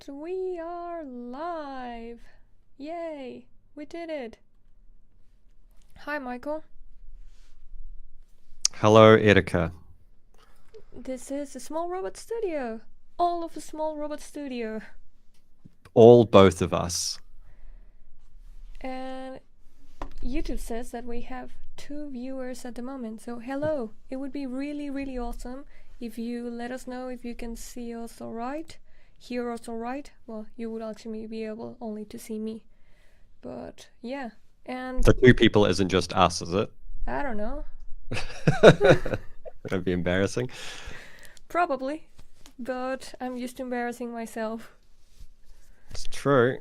And we are live! Yay! We did it! Hi, Michael. Hello, Erika. This is a Small Robot Studio. All of a Small Robot Studio. Both of us. And YouTube says that we have 2 viewers at the moment. So hello! It would be really awesome if you let us know if you can see us alright, hear us alright. Well, you would actually be able only to see me. But yeah, and The 2 people isn't just us, is it? I don't know. That'd be embarrassing. Probably. But I'm used to embarrassing myself. It's true.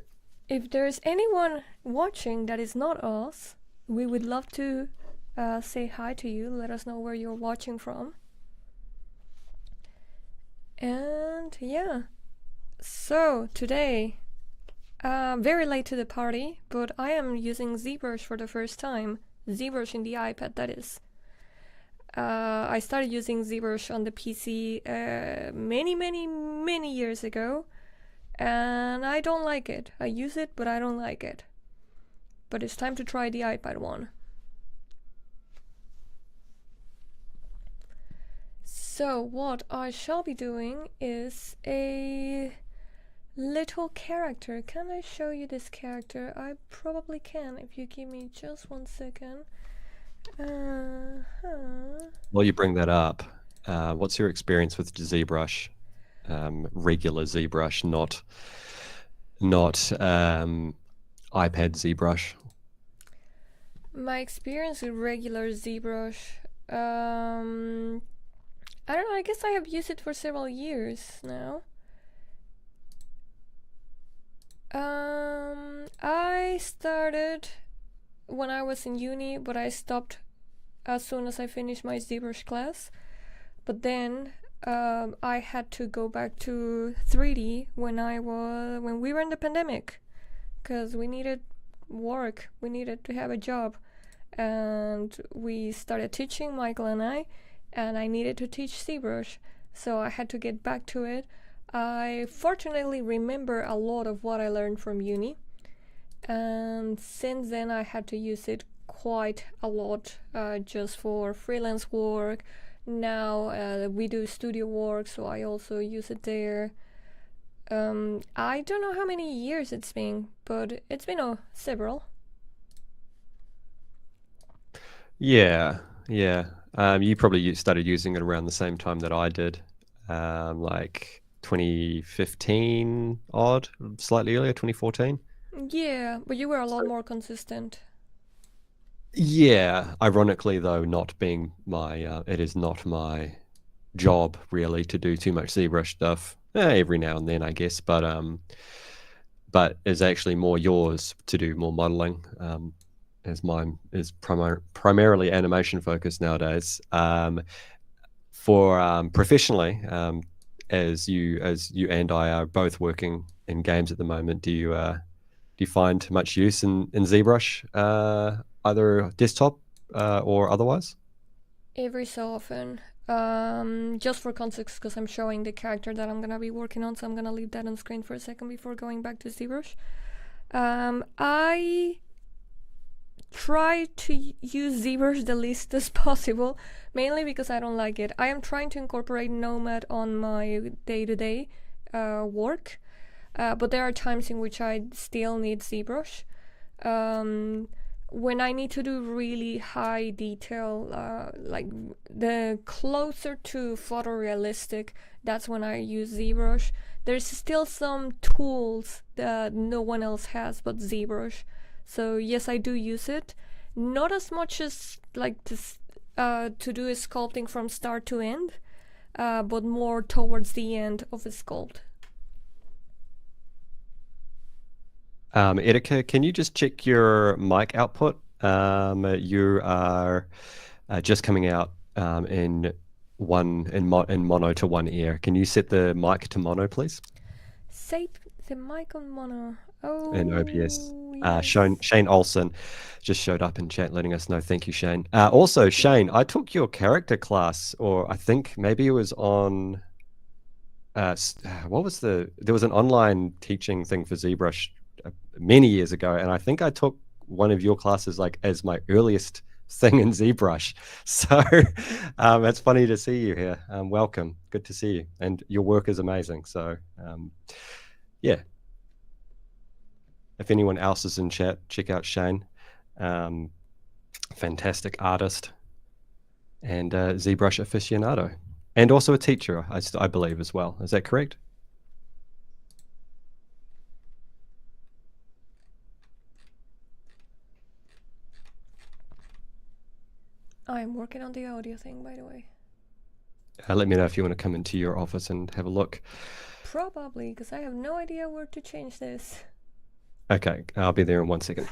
If there's anyone watching that is not us, we would love to say hi to you. Let us know where you're watching from. And yeah. So today, very late to the party, but I am using Zbrush for the first time. Zbrush in the iPad, that is. I started using Zbrush on the PC many years ago, and I don't like it. I use it, but I don't like it. But it's time to try the iPad one. So what I shall be doing is a little character. Can I show you this character? I probably can if you give me just 1 second. While you bring that up, what's your experience with ZBrush? Regular ZBrush, not iPad ZBrush. My experience with regular ZBrush, I don't know, I guess I have used it for several years now. I started when I was in uni, but I stopped as soon as I finished my ZBrush class. But then I had to go back to 3D when we were in the pandemic, because we needed work, we needed to have a job, and we started teaching, Michael and I needed to teach ZBrush, so I had to get back to it. I fortunately remember a lot of what I learned from uni, and since then I had to use it quite a lot, just for freelance work. Now we do studio work, so I also use it there. I don't know how many years it's been, but it's been several. Yeah. You probably started using it around the same time that I did, like 2015 odd, slightly earlier, 2014. Yeah, but you were a lot more consistent. Yeah, ironically though, not being my, it is not my job really to do too much ZBrush stuff. Every now and then, I guess, but it's actually more yours to do more modeling, as mine is primarily animation focused nowadays. For professionally, as you and I are both working in games at the moment, do you find much use in ZBrush, either desktop or otherwise? Every so often. Just for context, because I'm showing the character that I'm gonna be working on, so I'm gonna leave that on screen for a second before going back to ZBrush. I try to use ZBrush the least as possible, mainly because I don't like it. I am trying to incorporate Nomad on my day-to-day work, but there are times in which I still need ZBrush. When I need to do really high detail, like the closer to photorealistic, that's when I use ZBrush. There's still some tools that no one else has but ZBrush. So yes, I do use it. Not as much as like this, to do a sculpting from start to end, but more towards the end of a sculpt. Erika, can you just check your mic output? You are just coming out in mono to one ear. Can you set the mic to mono, please? Set the mic on mono. In OBS. Yes. Shane Olson just showed up in chat letting us know. Thank you, Shane. Also, Shane, I took your character class, or I think maybe it was on what was there was an online teaching thing for ZBrush many years ago, and I think I took one of your classes like as my earliest thing in ZBrush. So it's funny to see you here. Welcome. Good to see you. And your work is amazing. So yeah. If anyone else is in chat, check out Shane. Fantastic artist and ZBrush aficionado. And also a teacher, I believe, as well. Is that correct? I'm working on the audio thing, by the way. Let me know if you want to come into your office and have a look. Probably, because I have no idea where to change this. Okay, I'll be there in 1 second.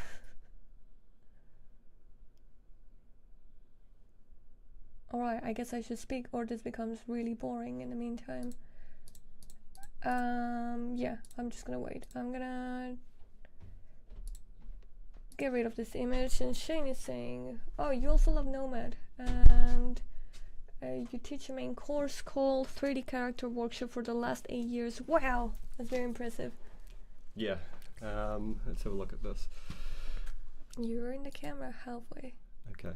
Alright, I guess I should speak, or this becomes really boring in the meantime. Yeah, I'm just gonna wait. I'm gonna get rid of this image, and Shane is saying, oh, you also love Nomad, and you teach a main course called 3D Character Workshop for the last 8 years. Wow, that's very impressive. Yeah, let's have a look at this. You're in the camera halfway. Okay.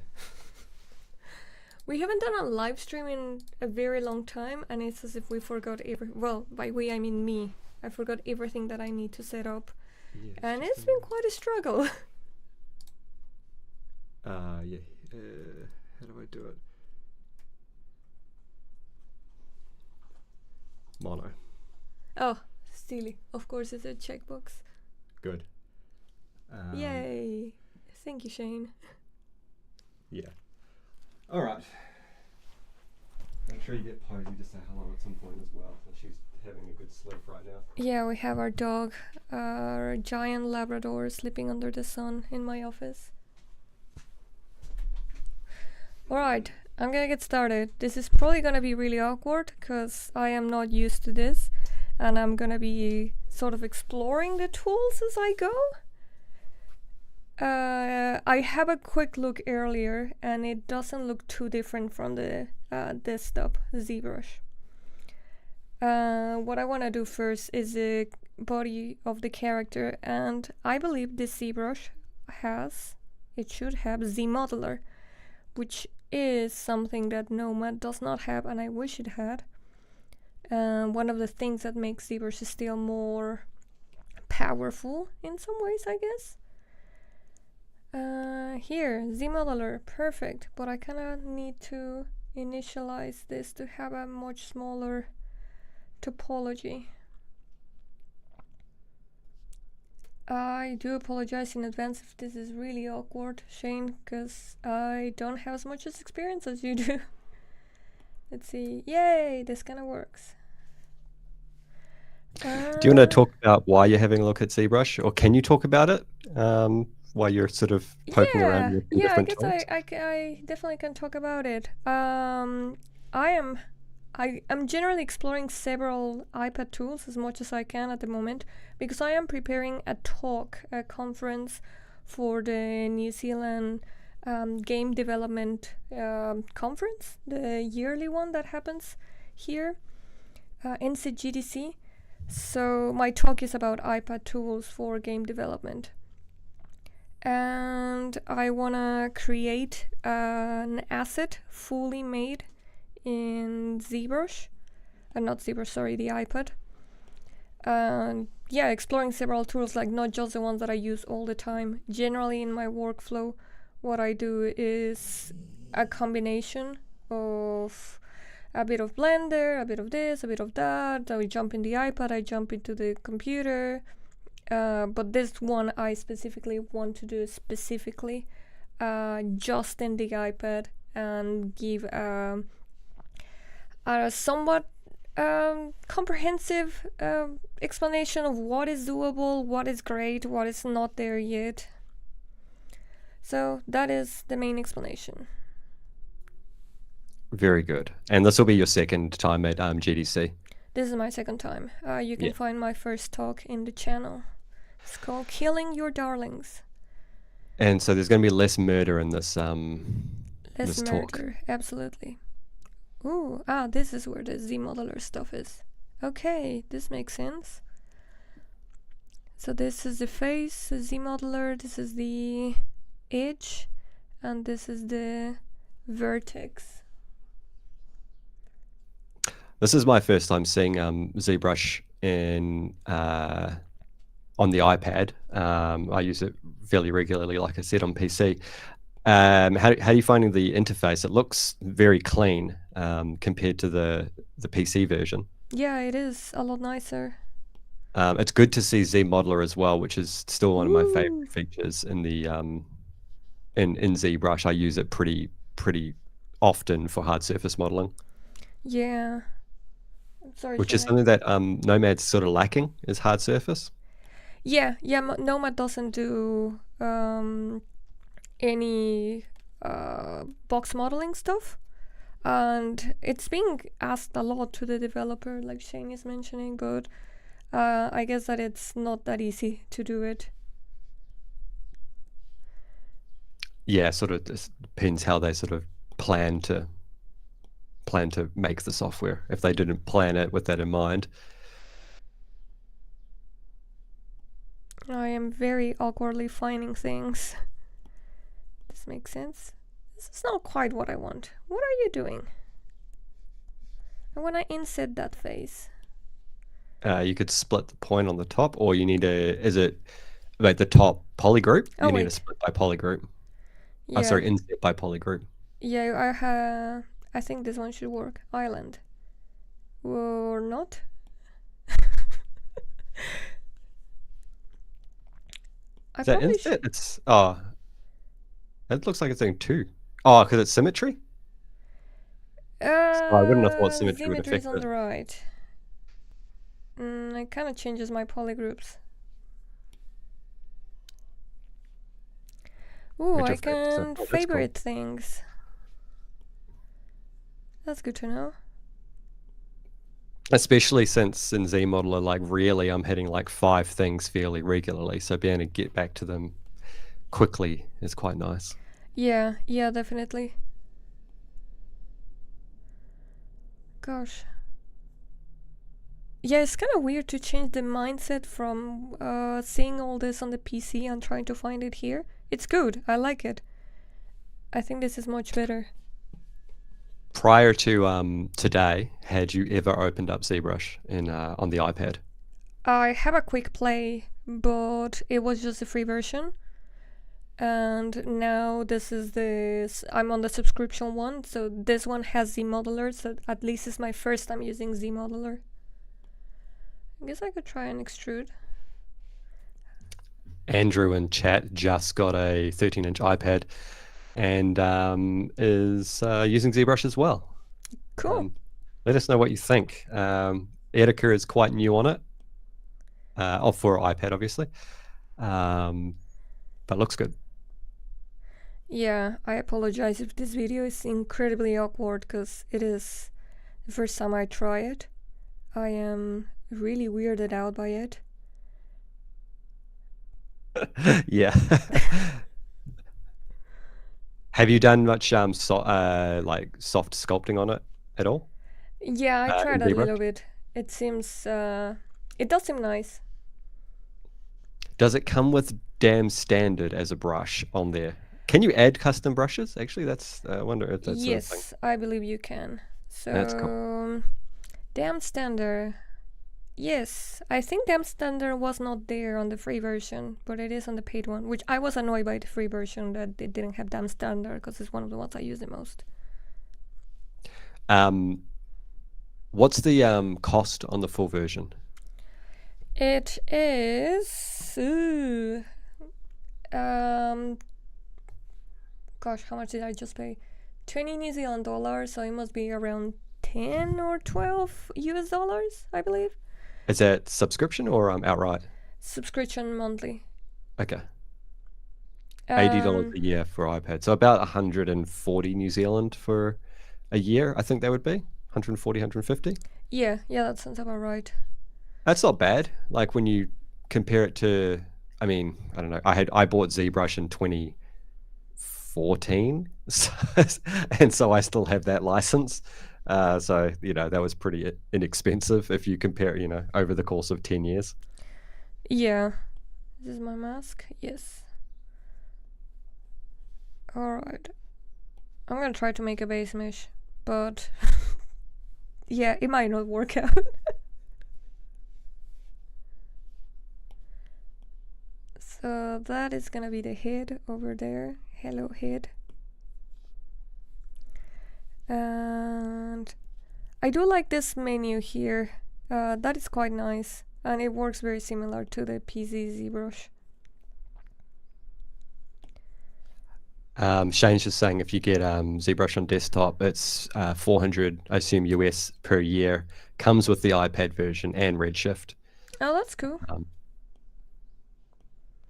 We haven't done a live stream in a very long time, and it's as if we forgot well, by we I mean me. I forgot everything that I need to set up. Yeah, and it's been quite a struggle. Yeah. How do I do it? Mono. Oh, Steely. Of course, it's a checkbox. Good. Yay. Thank you, Shane. Yeah. All right. Make sure you get Posy to say hello at some point as well. She's having a good sleep right now. Yeah, we have our dog, our giant Labrador, sleeping under the sun in my office. Alright, I'm gonna get started. This is probably gonna be really awkward because I am not used to this, and I'm gonna be sort of exploring the tools as I go. I have a quick look earlier, and it doesn't look too different from the desktop ZBrush. What I want to do first is the body of the character, and I believe this ZBrush should have Z modeler, which is something that Nomad does not have, and I wish it had. One of the things that makes ZBrush still more powerful in some ways, I guess. Here, Z modeler, perfect, but I kind of need to initialize this to have a much smaller topology. I do apologize in advance if this is really awkward, Shane, because I don't have as much experience as you do. Let's see. Yay, this kind of works. Do you want to talk about why you're having a look at ZBrush, or can you talk about it while you're sort of poking around with different tools? I definitely can talk about it. I'm generally exploring several iPad tools as much as I can at the moment, because I am preparing a conference for the New Zealand Game Development Conference, the yearly one that happens here, NCGDC. So my talk is about iPad tools for game development. And I want to create an asset fully made in ZBrush, not ZBrush, sorry, the iPad. Yeah, exploring several tools, like not just the ones that I use all the time. Generally in my workflow, what I do is a combination of a bit of Blender, a bit of this, a bit of that. I jump in the iPad, I jump into the computer. But this one I specifically want to do specifically just in the iPad, and give a somewhat comprehensive explanation of what is doable, what is great, what is not there yet. So that is the main explanation. Very good. And this will be your second time at GDC? This is my second time. You can find my first talk in the channel. It's called Killing Your Darlings. And so there's going to be less murder in this this talk. Absolutely. Ooh, this is where the Z modeler stuff is. Okay, this makes sense. So this is the face, the Z modeler, this is the edge, and this is the vertex. This is my first time seeing ZBrush in on the iPad. I use it fairly regularly, like I said, on PC. How are you finding the interface? It looks very clean compared to the PC version. Yeah, it is a lot nicer. It's good to see Z Modeler as well, which is still one of my Ooh. favorite features in the in ZBrush. I use it pretty often for hard surface modeling, Yeah. I'm sorry, which is Shane. something that Nomad's sort of lacking, is hard surface. Yeah, Nomad doesn't do any box modeling stuff, and it's being asked a lot to the developer, like Shane is mentioning, but I guess that it's not that easy to do it. Yeah, sort of just depends how they sort of plan to make the software. If they didn't plan it with that in mind. I am very awkwardly finding things. This makes sense. This is not quite what I want. What are you doing? I want to inset that face. You could split the point on the top, or you need is it like the top polygroup? Oh, You need wait. to split by polygroup. Yeah. Sorry, inset by polygroup. Yeah, I think this one should work. Island. Or not? Is that inset? It's it looks like it's doing two. Oh, because it's symmetry? I wouldn't have thought symmetry would affect is on it. the right. It kind of changes my polygroups. Ooh, I can favorite things. That's good to know. Especially since in Z Modeler, like really I'm hitting like 5 things fairly regularly, so being able to get back to them quickly is quite nice. Yeah, definitely. Gosh. Yeah, it's kind of weird to change the mindset from seeing all this on the PC and trying to find it here. It's good. I like it. I think this is much better. Prior to today, had you ever opened up ZBrush on the iPad? I have a quick play, but it was just a free version. And now I'm on the subscription one, so this one has Z Modeler, so at least it's my first time using Z Modeler. I guess I could try and extrude. Andrew in chat just got a 13-inch iPad and is using ZBrush as well. Cool. Let us know what you think. Erika is quite new on it, for iPad obviously, but looks good. Yeah, I apologize if this video is incredibly awkward, because it is the first time I try it. I am really weirded out by it. Yeah. Have you done much like soft sculpting on it at all? Yeah, I tried a little bit. It seems it does seem nice. Does it come with damn standard as a brush on there? Can you add custom brushes? Actually, I wonder if that's yes, a thing. I believe you can. So that's cool. damn standard. Yes, I think damn standard was not there on the free version, but it is on the paid one, which I was annoyed by the free version that it didn't have damn standard, because it's one of the ones I use the most. What's the cost on the full version? It is gosh, how much did I just pay? 20 New Zealand dollars, so it must be around 10 or 12 US dollars, I believe. Is that subscription or outright? Subscription monthly. Okay. $80 a year for iPad, so about 140 New Zealand for a year. I think that would be 140, 150. Yeah, that sounds about right. That's not bad. Like when you compare it to, I mean, I don't know. I bought ZBrush in 2014, and so I still have that license. So, that was pretty inexpensive if you compare, over the course of 10 years. Yeah. This is my mask. Yes. Alright. I'm gonna try to make a base mesh, but yeah, it might not work out. So that is gonna be the head over there. Hello, head. And I do like this menu here. That is quite nice, and it works very similar to the PC ZBrush. Shane's just saying if you get ZBrush on desktop, it's 400, I assume, US per year. Comes with the iPad version and Redshift. Oh, that's cool.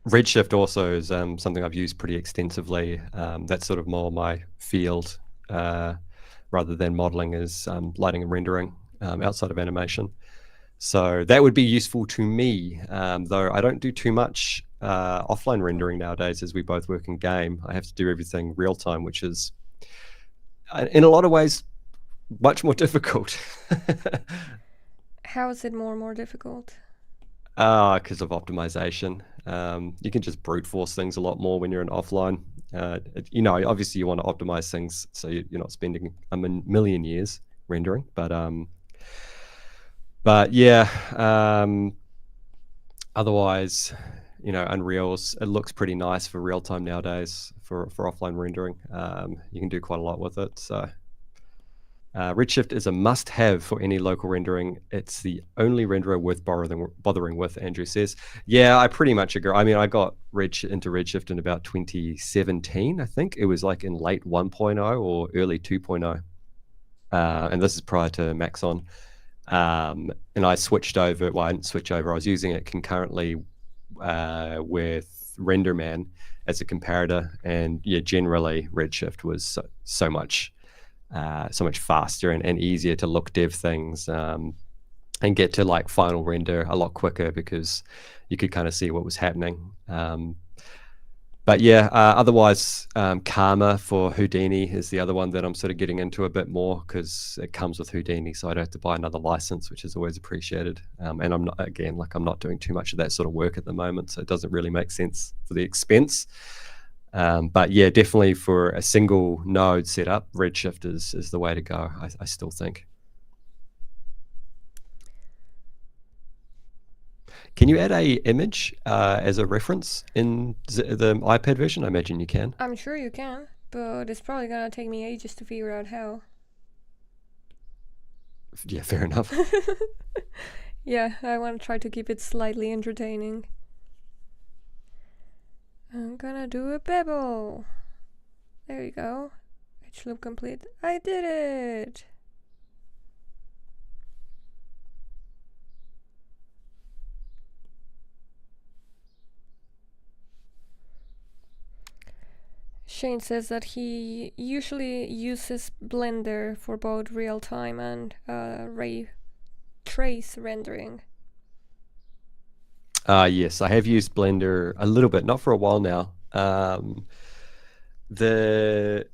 Redshift also is something I've used pretty extensively. That's sort of more my field rather than modeling, is lighting and rendering outside of animation. So that would be useful to me, though I don't do too much offline rendering nowadays, as we both work in game. I have to do everything real time, which is, in a lot of ways, much more difficult. How is it more difficult? Because of optimization. You can just brute force things a lot more when you're in offline. Obviously you want to optimize things so you're not spending a million years rendering, but yeah, otherwise, Unreal's, it looks pretty nice for real time nowadays for offline rendering. You can do quite a lot with it. So Redshift is a must-have for any local rendering. It's the only renderer worth bothering with, Andrew says. Yeah, I pretty much agree. I mean, I got into Redshift in about 2017, I think. It was like in late 1.0 or early 2.0. And this is prior to Maxon. And I switched over. Well, I didn't switch over. I was using it concurrently with RenderMan as a comparator. And yeah, generally Redshift was so much faster and easier to look dev things and get to like final render a lot quicker, because you could kind of see what was happening. But yeah, otherwise, Karma for Houdini is the other one that I'm sort of getting into a bit more, because it comes with Houdini, so I don't have to buy another license, which is always appreciated. And I'm not doing too much of that sort of work at the moment, so it doesn't really make sense for the expense. But yeah, definitely for a single node setup, Redshift is the way to go, I still think. Can you add a image as a reference in the iPad version? I imagine you can. I'm sure you can, but it's probably gonna take me ages to figure out how. Yeah, fair enough. Yeah, I want to try to keep it slightly entertaining. I'm gonna do a bevel. There you go. Edge loop complete. I did it! Shane says that he usually uses Blender for both real-time and ray trace rendering. Yes, I have used Blender a little bit, not for a while now. There's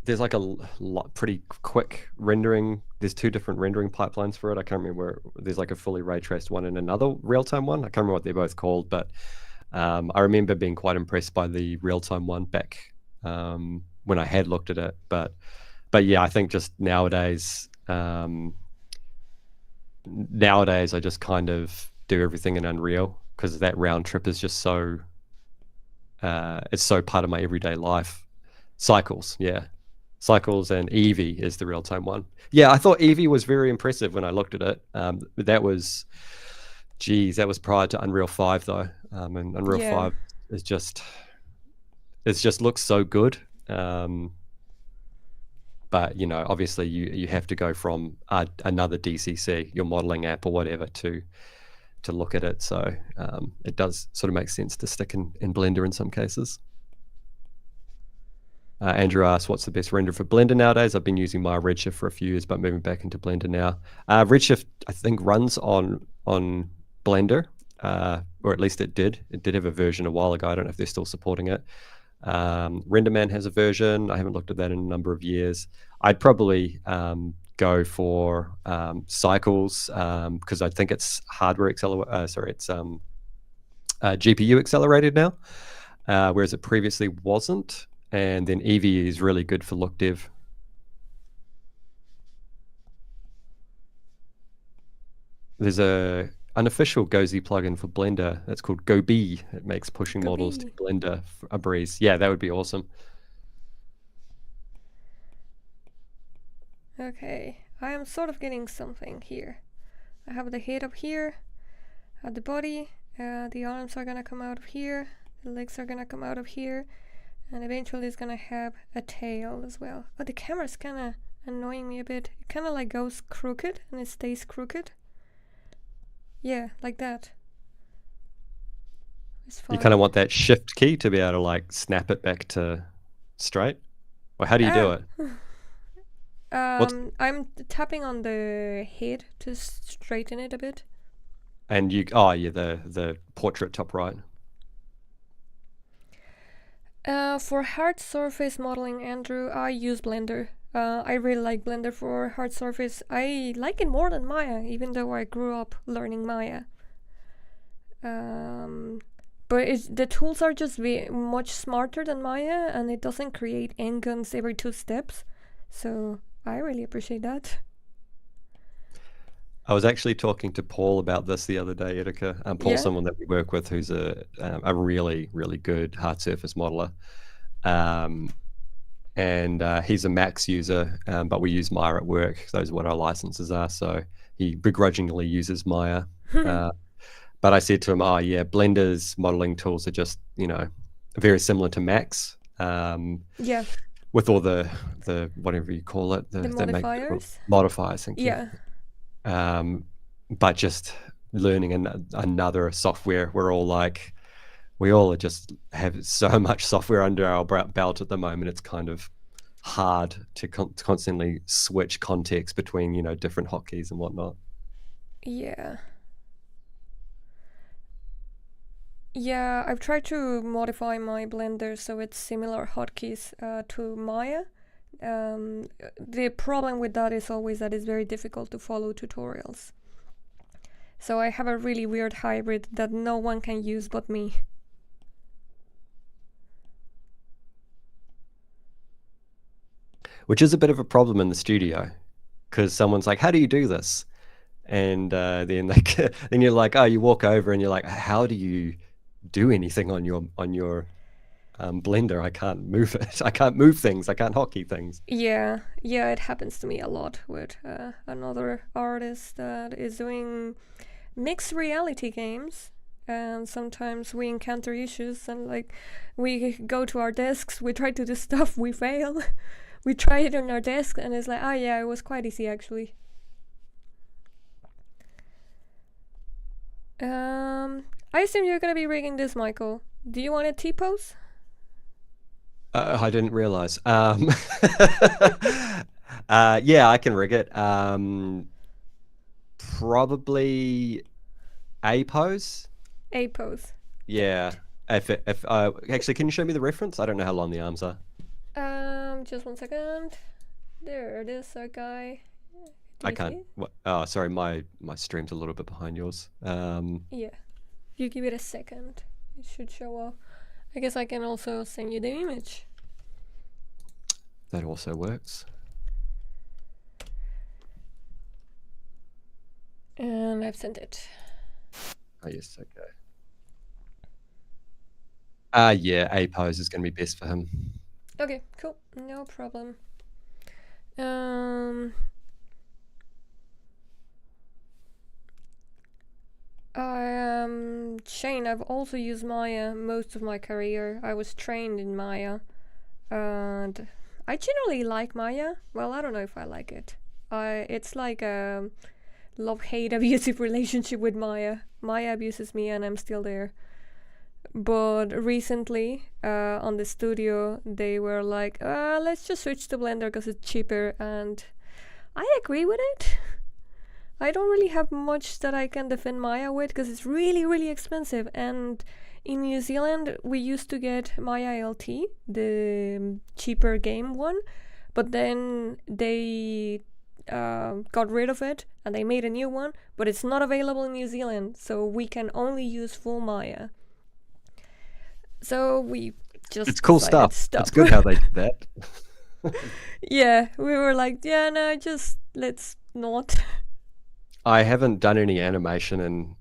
like a pretty quick rendering. There's two different rendering pipelines for it. I can't remember. There's like a fully ray traced one and another real-time one. I can't remember what they're both called, but I remember being quite impressed by the real-time one back when I had looked at it. But yeah, I think just nowadays I just kind of do everything in Unreal, because that round trip is just so it's so part of my everyday life. Cycles, yeah. Cycles and Eevee is the real-time one. Yeah, I thought Eevee was very impressive when I looked at it. That was prior to Unreal 5 though. And Unreal 5 is just looks so good. But obviously you have to go from another DCC, your modeling app or whatever, to look at it. So it does sort of make sense to stick in Blender in some cases. Andrew asks, what's the best render for Blender nowadays? I've been using my Redshift for a few years, but moving back into Blender now. Redshift, I think, runs on Blender, or at least it did. It did have a version a while ago. I don't know if they're still supporting it. RenderMan has a version. I haven't looked at that in a number of years. I'd probably go for Cycles because I think it's hardware it's GPU accelerated now, whereas it previously wasn't. And then Eevee is really good for look dev. There's a unofficial GoZ plugin for Blender that's called GoB. It makes pushing models to Blender a breeze. Yeah, that would be awesome. Okay, I am sort of getting something here. I have the head up here, I have the body, the arms are gonna come out of here, the legs are gonna come out of here, and eventually it's gonna have a tail as well. Oh, the camera's kinda annoying me a bit. It kinda like goes crooked and it stays crooked. Yeah, like that. It's fine. You kind of want that shift key to be able to like snap it back to straight? Or how do you do it? I'm tapping on the head to straighten it a bit. And the portrait top right. For hard surface modeling, Andrew, I use Blender. I really like Blender for hard surface. I like it more than Maya, even though I grew up learning Maya. But the tools are just much smarter than Maya, and it doesn't create n-guns every 2 steps. So I really appreciate that. I was actually talking to Paul about this the other day, Erika. Paul's someone that we work with who's a really, really good hard surface modeler. And he's a Max user, but we use Maya at work. Those are what our licenses are. So he begrudgingly uses Maya. But I said to him, Blender's modeling tools are just, very similar to Max. With all the whatever you call it. The modifiers? Modifiers, thank you. Yeah. But just learning another software, we all just have so much software under our belt at the moment. It's kind of hard to constantly switch context between, different hotkeys and whatnot. Yeah. Yeah, I've tried to modify my Blender so it's similar hotkeys to Maya. The problem with that is always that it's very difficult to follow tutorials. So I have a really weird hybrid that no one can use but me. Which is a bit of a problem in the studio, because someone's like, how do you do this? And then then you're like, oh, you walk over and you're like, how do you do anything on your Blender? I can't move it. I can't move things. I can't hotkey things. Yeah, it happens to me a lot with another artist that is doing mixed reality games, and sometimes we encounter issues and we go to our desks, we try to do stuff, we fail. We try it on our desk and it's like, it was quite easy actually. I assume you're gonna be rigging this, Michael. Do you want a T-pose? I didn't realize. Yeah, I can rig it. Probably A pose. A pose. Yeah. If actually, can you show me the reference? I don't know how long the arms are. Just 1 second. There it is, that guy. I can't. Oh, sorry, my stream's a little bit behind yours. Yeah. You give it a second. It should show up. I guess I can also send you the image. That also works. And I've sent it. Oh, yes, okay. Yeah, A pose is going to be best for him. Okay, cool. No problem. Shane, I've also used Maya most of my career. I was trained in Maya, and I generally like Maya. Well, I don't know if I like it. It's like a love-hate abusive relationship with Maya. Maya abuses me and I'm still there. But recently, on the studio, they were like, let's just switch to Blender because it's cheaper, and I agree with it. I don't really have much that I can defend Maya with because it's really, really expensive, and in New Zealand, we used to get My ILT, the cheaper game one, but then they got rid of it and they made a new one, but it's not available in New Zealand, so we can only use full Maya. So we just It's cool decided stuff. stop. It's good how they did that. Yeah, we were like, yeah, no, just let's not. I haven't done any animation in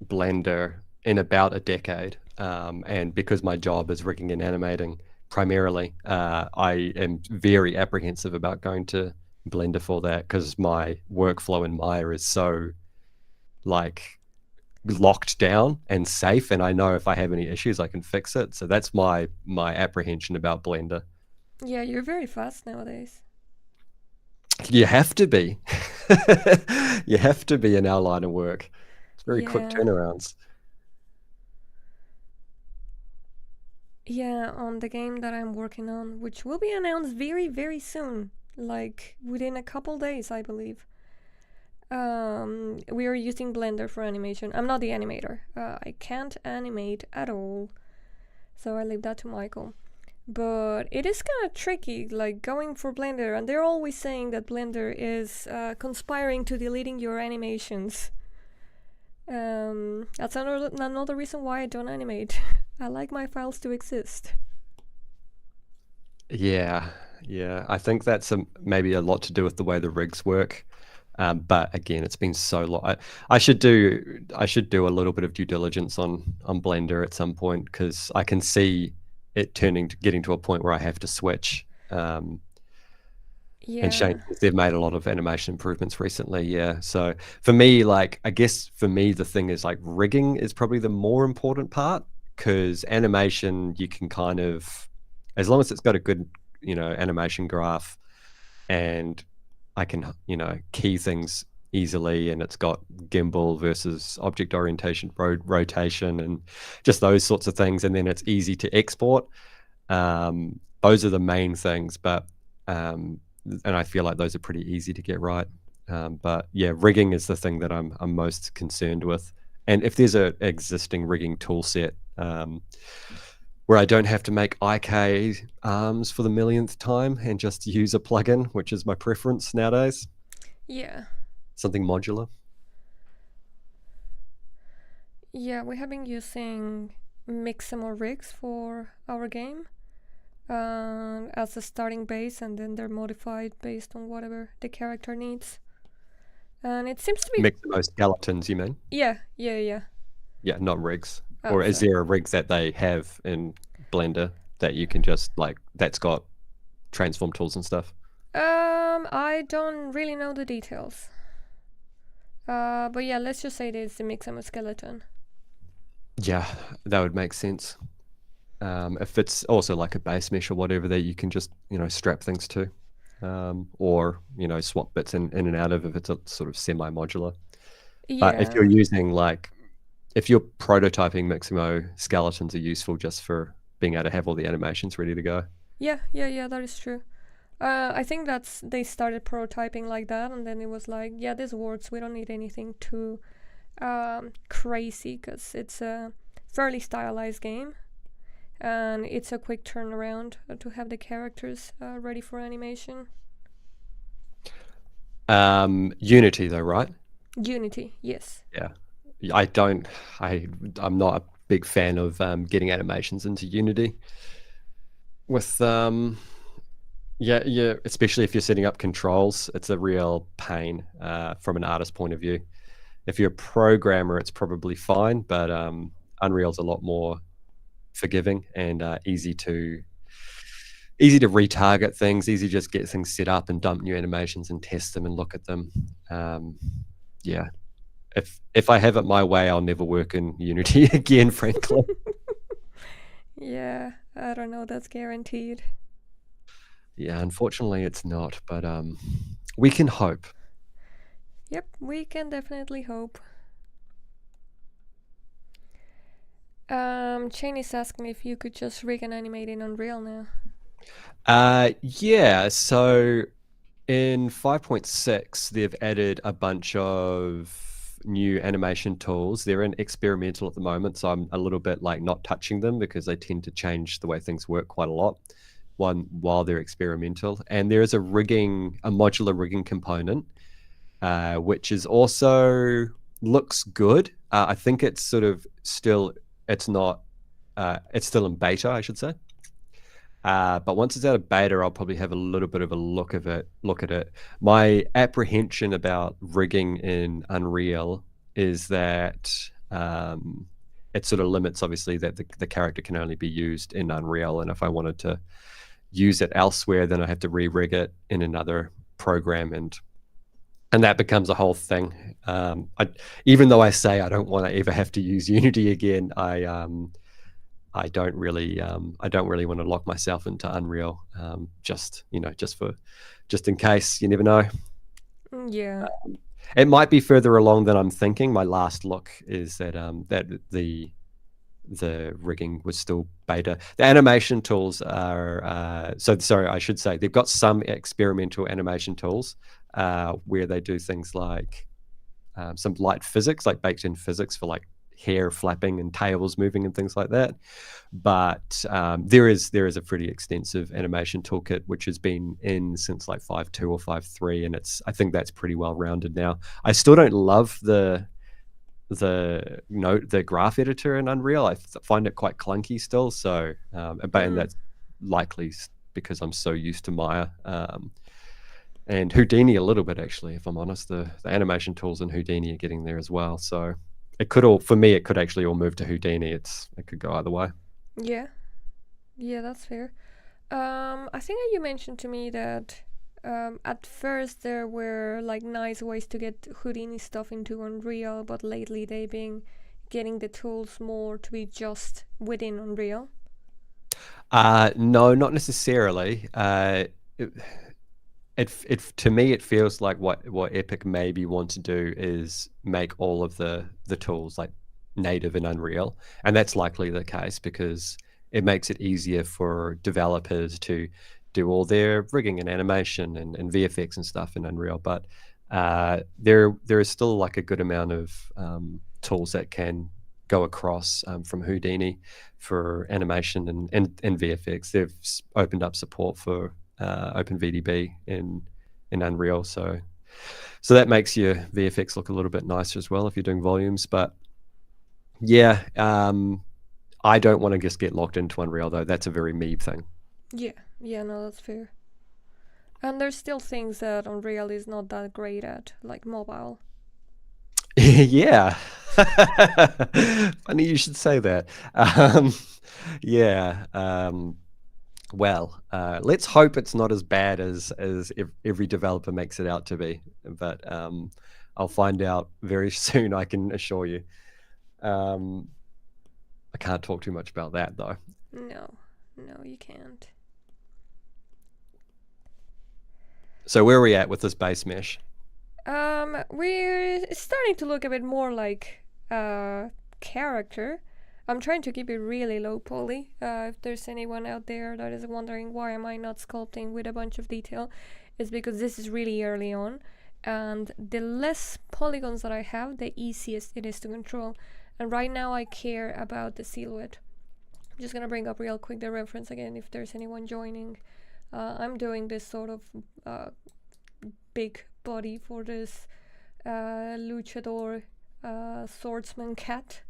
Blender in about a decade. And because my job is rigging and animating primarily, I am very apprehensive about going to Blender for that because my workflow in Maya is so like locked down and safe, and I know if I have any issues I can fix it. So that's my apprehension about Blender. Yeah, you're very fast nowadays. You have to be. You have to be in our line of work. It's very quick Yeah. turnarounds. Yeah, on the game that I'm working on, which will be announced very, very soon, like within a couple days, I believe. We are using Blender for animation. I'm not the animator. I can't animate at all, so I leave that to Michael. But it is kind of tricky, like going for Blender, and they're always saying that Blender is conspiring to deleting your animations. That's another reason why I don't animate. I like my files to exist. Yeah, yeah. I think that's maybe a lot to do with the way the rigs work. But again, it's been so long. I should do a little bit of due diligence on Blender at some point because I can see it getting to a point where I have to switch. And Shane, Yeah. they've made a lot of animation improvements recently. Yeah. So for me, like, I guess for me, the thing is like rigging is probably the more important part because animation, you can kind of, as long as it's got a good, animation graph and I can, key things easily and it's got gimbal versus object orientation, rotation, and just those sorts of things. And then it's easy to export. Those are the main things, but and I feel like those are pretty easy to get right. But yeah, rigging is the thing that I'm most concerned with. And if there's an existing rigging tool set where I don't have to make IK arms for the millionth time and just use a plugin, which is my preference nowadays, Yeah. something modular. Yeah, we have been using Mixamo rigs for our game as a starting base, and then they're modified based on whatever the character needs. And it seems to be. Mixamo skeletons, you mean? Yeah. Yeah, not rigs. Oh, Or is sorry. there a rig that they have in Blender that you can just that's got transform tools and stuff? I don't really know the details. But yeah, let's just say it is the Mixamo skeleton. Yeah, that would make sense. If it's also like a base mesh or whatever that you can just strap things to, or swap bits in and out of if it's a sort of semi-modular. But if you're Yeah. using if you're prototyping, Mixamo skeletons are useful just for being able to have all the animations ready to go. Yeah, that is true. I think they started prototyping like that, and then it was like, yeah, this works. We don't need anything too crazy because it's a fairly stylized game, and it's a quick turnaround to have the characters ready for animation. Unity though, right? Unity, yes. Yeah. I'm not a big fan of getting animations into Unity with yeah, especially if you're setting up controls. It's a real pain from an artist point of view. If you're a programmer, it's probably fine, but Unreal's a lot more forgiving and easy to retarget things, easy to just get things set up and dump new animations and test them and look at them. Yeah. If I have it my way, I'll never work in Unity again, frankly. Yeah, I don't know, that's guaranteed. Yeah, unfortunately it's not, but we can hope. Yep, we can definitely hope. Shane is asking if you could just rig and animate in Unreal now. Yeah, so in 5.6 they've added a bunch of new animation tools. They're in experimental at the moment, so I'm a little bit like not touching them because they tend to change the way things work quite a lot while they're experimental. And there is a modular rigging component, which is also looks good. I think it's sort of still, it's still in beta, I should say. But once it's out of beta, I'll probably have a little bit of a look at it. My apprehension about rigging in Unreal is that it sort of limits, obviously, that the character can only be used in Unreal. And if I wanted to use it elsewhere, then I have to re-rig it in another program, and that becomes a whole thing. Even though I say I don't want to ever have to use Unity again, I don't really want to lock myself into Unreal, just in case. You never know. Yeah. It might be further along than I'm thinking. My last look is that the rigging was still beta. The animation tools are I should say they've got some experimental animation tools where they do things like some light physics, like baked in physics for like hair flapping and tails moving and things like that. But there is a pretty extensive animation toolkit which has been in since like 5.2 or 5.3, and I think that's pretty well rounded now. I still don't love the graph editor in Unreal. I find it quite clunky still. So, and that's likely because I'm so used to Maya. And Houdini a little bit, actually, if I'm honest. The animation tools in Houdini are getting there as well. So it could actually all move to Houdini. It could go either way. Yeah, that's fair. I think you mentioned to me that at first there were like nice ways to get Houdini stuff into Unreal, but lately they've been getting the tools more to be just within Unreal. No, not necessarily. To me it feels like what Epic maybe want to do is make all of the tools like native in Unreal, and that's likely the case because it makes it easier for developers to do all their rigging and animation and VFX and stuff in Unreal. But there is still like a good amount of tools that can go across from Houdini for animation and VFX. They've opened up support for OpenVDB in Unreal, so that makes your VFX look a little bit nicer as well if you're doing volumes. But yeah, I don't want to just get locked into Unreal though. That's a very me thing. Yeah, no, that's fair. And there's still things that Unreal is not that great at, like mobile. Yeah. Funny you should say that. Yeah. Well, let's hope it's not as bad as every developer makes it out to be. But I'll find out very soon, I can assure you. I can't talk too much about that, though. No, you can't. So where are we at with this base mesh? We're starting to look a bit more like character. I'm trying to keep it really low poly. If there's anyone out there that is wondering why am I not sculpting with a bunch of detail, it's because this is really early on, and the less polygons that I have, the easiest it is to control. And right now I care about the silhouette. I'm just gonna bring up real quick the reference again if there's anyone joining. I'm doing this sort of big body for this luchador swordsman cat.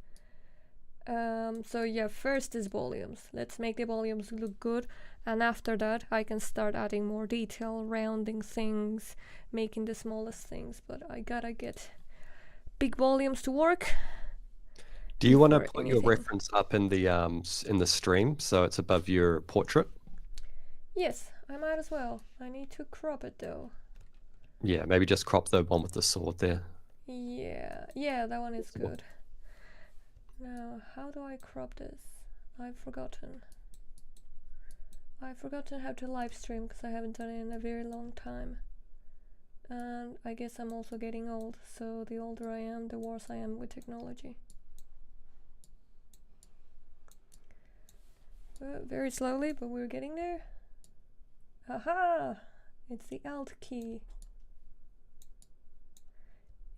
So yeah, first is volumes. Let's make the volumes look good, and after that I can start adding more detail, rounding things, making the smallest things. But I gotta get big volumes to work. Do you want to put your reference up in the stream so it's above your portrait? Yes, I might as well. I need to crop it though. Yeah, maybe just crop the one with the sword there. Yeah, that one is good. Now, how do I crop this? I've forgotten how to live stream because I haven't done it in a very long time. And I guess I'm also getting old, so the older I am, the worse I am with technology. Very slowly, but we're getting there. Aha! It's the Alt key.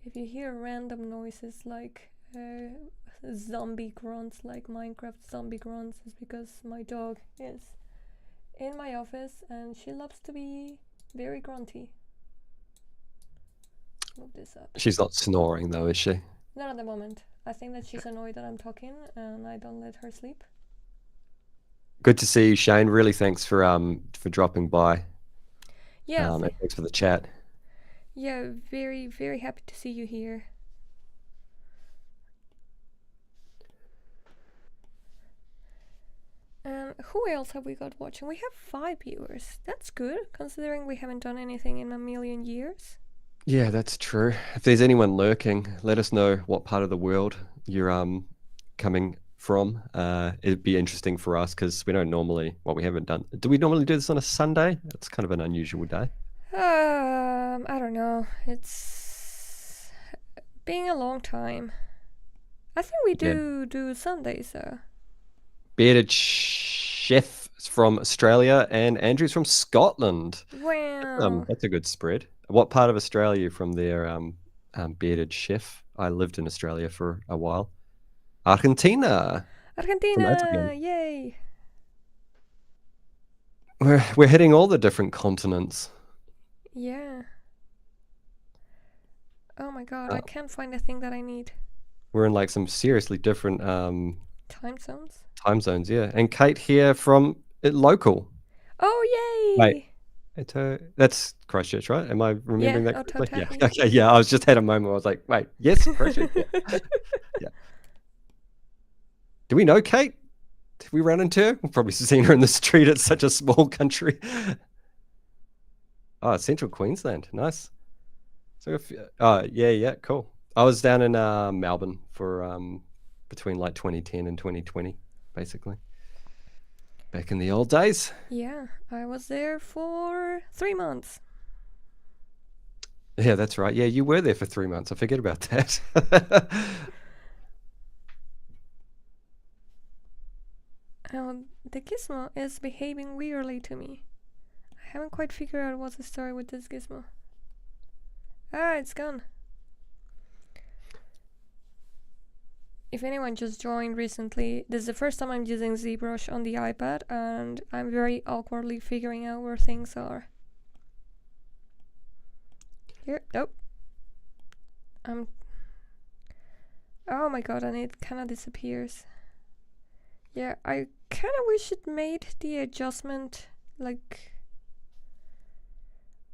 If you hear random noises like zombie grunts, like Minecraft zombie grunts, it's because my dog is in my office and she loves to be very grunty. Move this up. She's not snoring though, is she? Not at the moment. I think that she's annoyed that I'm talking and I don't let her sleep. Good to see you, Shane. Really thanks for dropping by. Yeah. And thanks for the chat. Yeah, very, very happy to see you here. Who else have we got watching? We have 5 viewers. That's good, considering we haven't done anything in a million years. Yeah, that's true. If there's anyone lurking, let us know what part of the world you're coming from. It'd be interesting for us because we don't normally, we haven't done. Do we normally do this on a Sunday? It's kind of an unusual day. I don't know. It's been a long time. I think we do Sundays though. Bearded Chef from Australia and Andrew's from Scotland. Wow. That's a good spread. What part of Australia are you from there, Bearded Chef? I lived in Australia for a while. Argentina. Argentina! Yay! We're hitting all the different continents. Yeah. Oh my god, I can't find the thing that I need. We're in like some seriously different time zones. Time zones, yeah. And Kate here from local. Oh yay! Wait, that's Christchurch, right? Am I remembering that correctly? Yeah. Okay, yeah. I was just had a moment where I was like, wait, yes, Christchurch. Yeah. Yeah. Do we know Kate? Did we run into her? We've probably seen her in the street. It's such a small country. Oh, Central Queensland. Nice. So yeah, cool. I was down in Melbourne for between like 2010 and 2020, basically. Back in the old days. Yeah, I was there for 3 months. Yeah, that's right. Yeah, you were there for 3 months. I forget about that. The gizmo is behaving weirdly to me. I haven't quite figured out what's the story with this gizmo. Ah, it's gone. If anyone just joined recently, this is the first time I'm using Zbrush on the iPad and I'm very awkwardly figuring out where things are. Here, nope. Oh my god, and it kinda disappears. Yeah, I kinda wish it made the adjustment like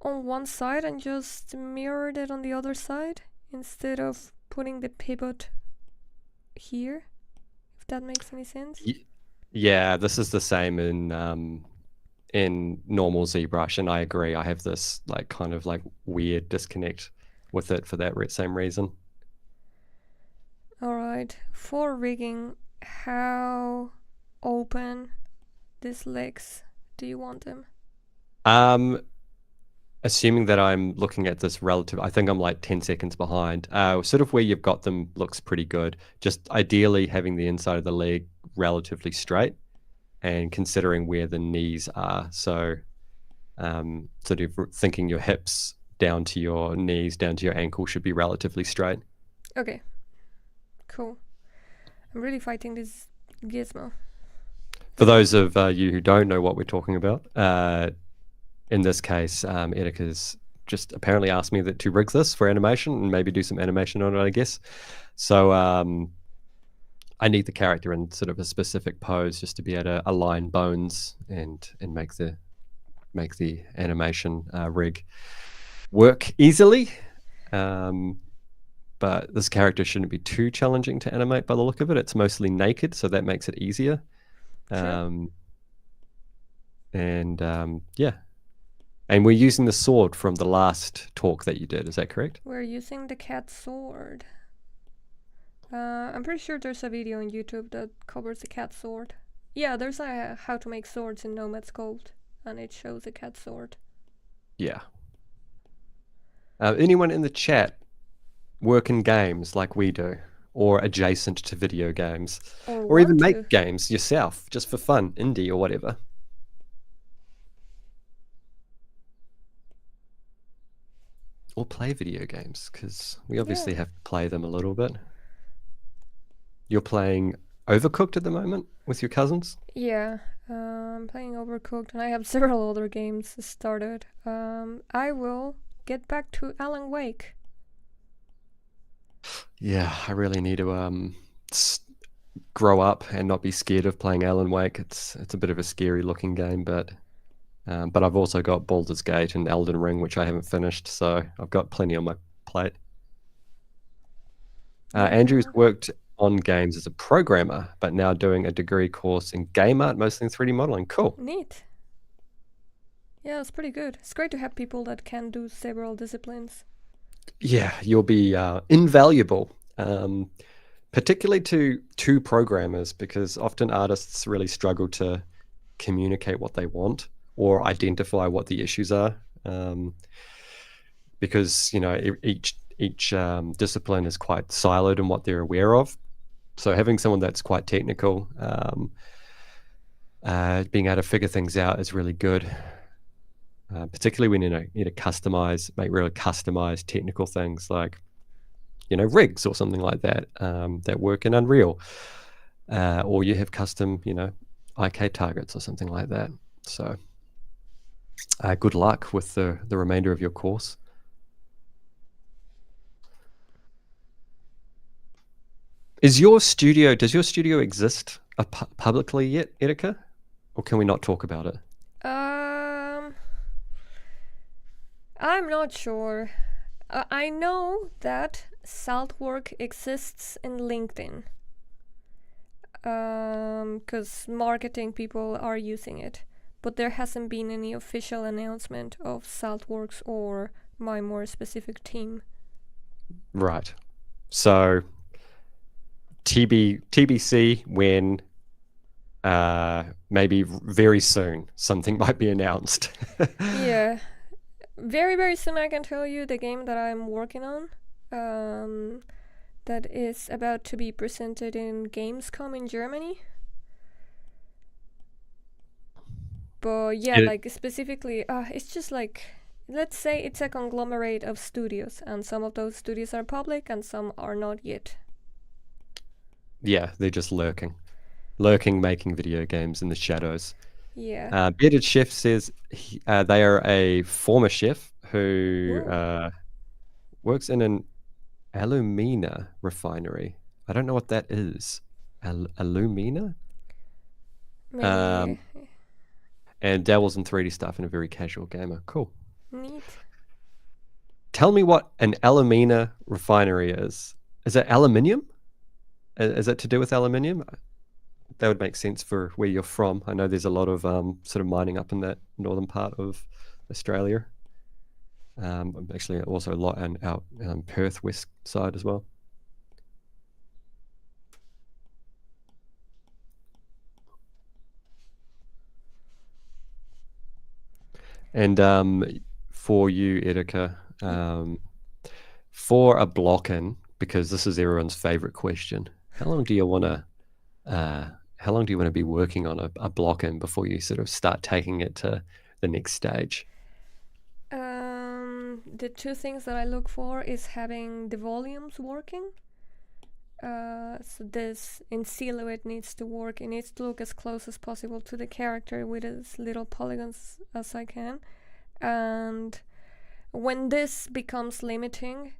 on one side and just mirrored it on the other side instead of putting the pivot here, if that makes any sense. Yeah, this is the same in normal ZBrush, and I agree. I have this like kind of like weird disconnect with it for that same reason. All right, for rigging, how open these legs do you want them? Assuming that I'm looking at this relative, I think I'm like 10 seconds behind. Sort of where you've got them looks pretty good. Just ideally having the inside of the leg relatively straight and considering where the knees are. So sort of thinking your hips down to your knees, down to your ankle should be relatively straight. Okay, cool. I'm really fighting this gizmo. For those of you who don't know what we're talking about, in this case, Erika's just apparently asked me to rig this for animation and maybe do some animation on it, I guess. So I need the character in sort of a specific pose just to be able to align bones and make the animation rig work easily. But this character shouldn't be too challenging to animate by the look of it. It's mostly naked, so that makes it easier. Sure. Yeah. And we're using the sword from the last talk that you did, is that correct? We're using the cat sword. I'm pretty sure there's a video on YouTube that covers the cat sword. Yeah, there's a how to make swords in Nomad Sculpt, and it shows a cat sword. Yeah. Anyone in the chat work in games like we do, or adjacent to video games, or even make games yourself, just for fun, indie or whatever? or play video games, because we Yeah. obviously have to play them a little bit. You're playing Overcooked at the moment with your cousins? Yeah. I'm playing Overcooked, and I have several other games started. I will get back to Alan Wake. Yeah, I really need to grow up and not be scared of playing Alan Wake. It's a bit of a scary looking game, but I've also got Baldur's Gate and Elden Ring, which I haven't finished, so I've got plenty on my plate. Andrew's worked on games as a programmer, but now doing a degree course in game art, mostly in 3D modeling. Cool. Neat. Yeah, it's pretty good. It's great to have people that can do several disciplines. Yeah, you'll be invaluable, particularly to programmers, because often artists really struggle to communicate what they want or identify what the issues are, because each discipline is quite siloed in what they're aware of. So having someone that's quite technical, being able to figure things out is really good. Particularly when you need to make really customized technical things like, rigs or something like that, that work in Unreal, or you have custom, IK targets or something like that. So good luck with the remainder of your course. Does your studio exist publicly yet, Erika? Or can we not talk about it? I'm not sure. I know that Saltwork exists in LinkedIn. Because marketing people are using it. But there hasn't been any official announcement of Saltworks or my more specific team. Right. So TBC when maybe very soon something might be announced. Yeah. Very, very soon I can tell you the game that I'm working on. That is about to be presented in Gamescom in Germany. But yeah, like specifically, it's just like, let's say it's a conglomerate of studios, and some of those studios are public and some are not yet. Yeah, they're just lurking, making video games in the shadows. Yeah. Bearded Chef says they are a former chef who works in an alumina refinery. I don't know what that is. Alumina? Maybe. And dabbles in 3D stuff and a very casual gamer. Cool. Neat. Tell me what an alumina refinery is. Is it aluminium? Is it to do with aluminium? That would make sense for where you're from. I know there's a lot of sort of mining up in that northern part of Australia. Actually, also a lot out Perth west side as well. And for you, Erika, for a block-in, because this is everyone's favorite question, how long do you want to be working on a block-in before you sort of start taking it to the next stage? The two things that I look for is having the volumes working. So this in silhouette needs to work. It needs to look as close as possible to the character with as little polygons as I can. And when this becomes limiting,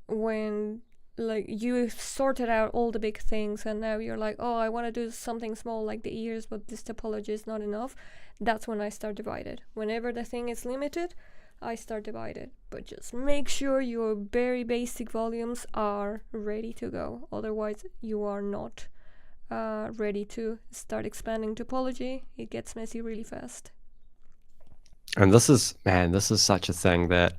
when like you've sorted out all the big things and now you're like, oh, I want to do something small like the ears, but this topology is not enough, that's when I start divided. Whenever the thing is limited, I start divided. But just make sure your very basic volumes are ready to go. Otherwise, you are not ready to start expanding topology. It gets messy really fast. And this is such a thing that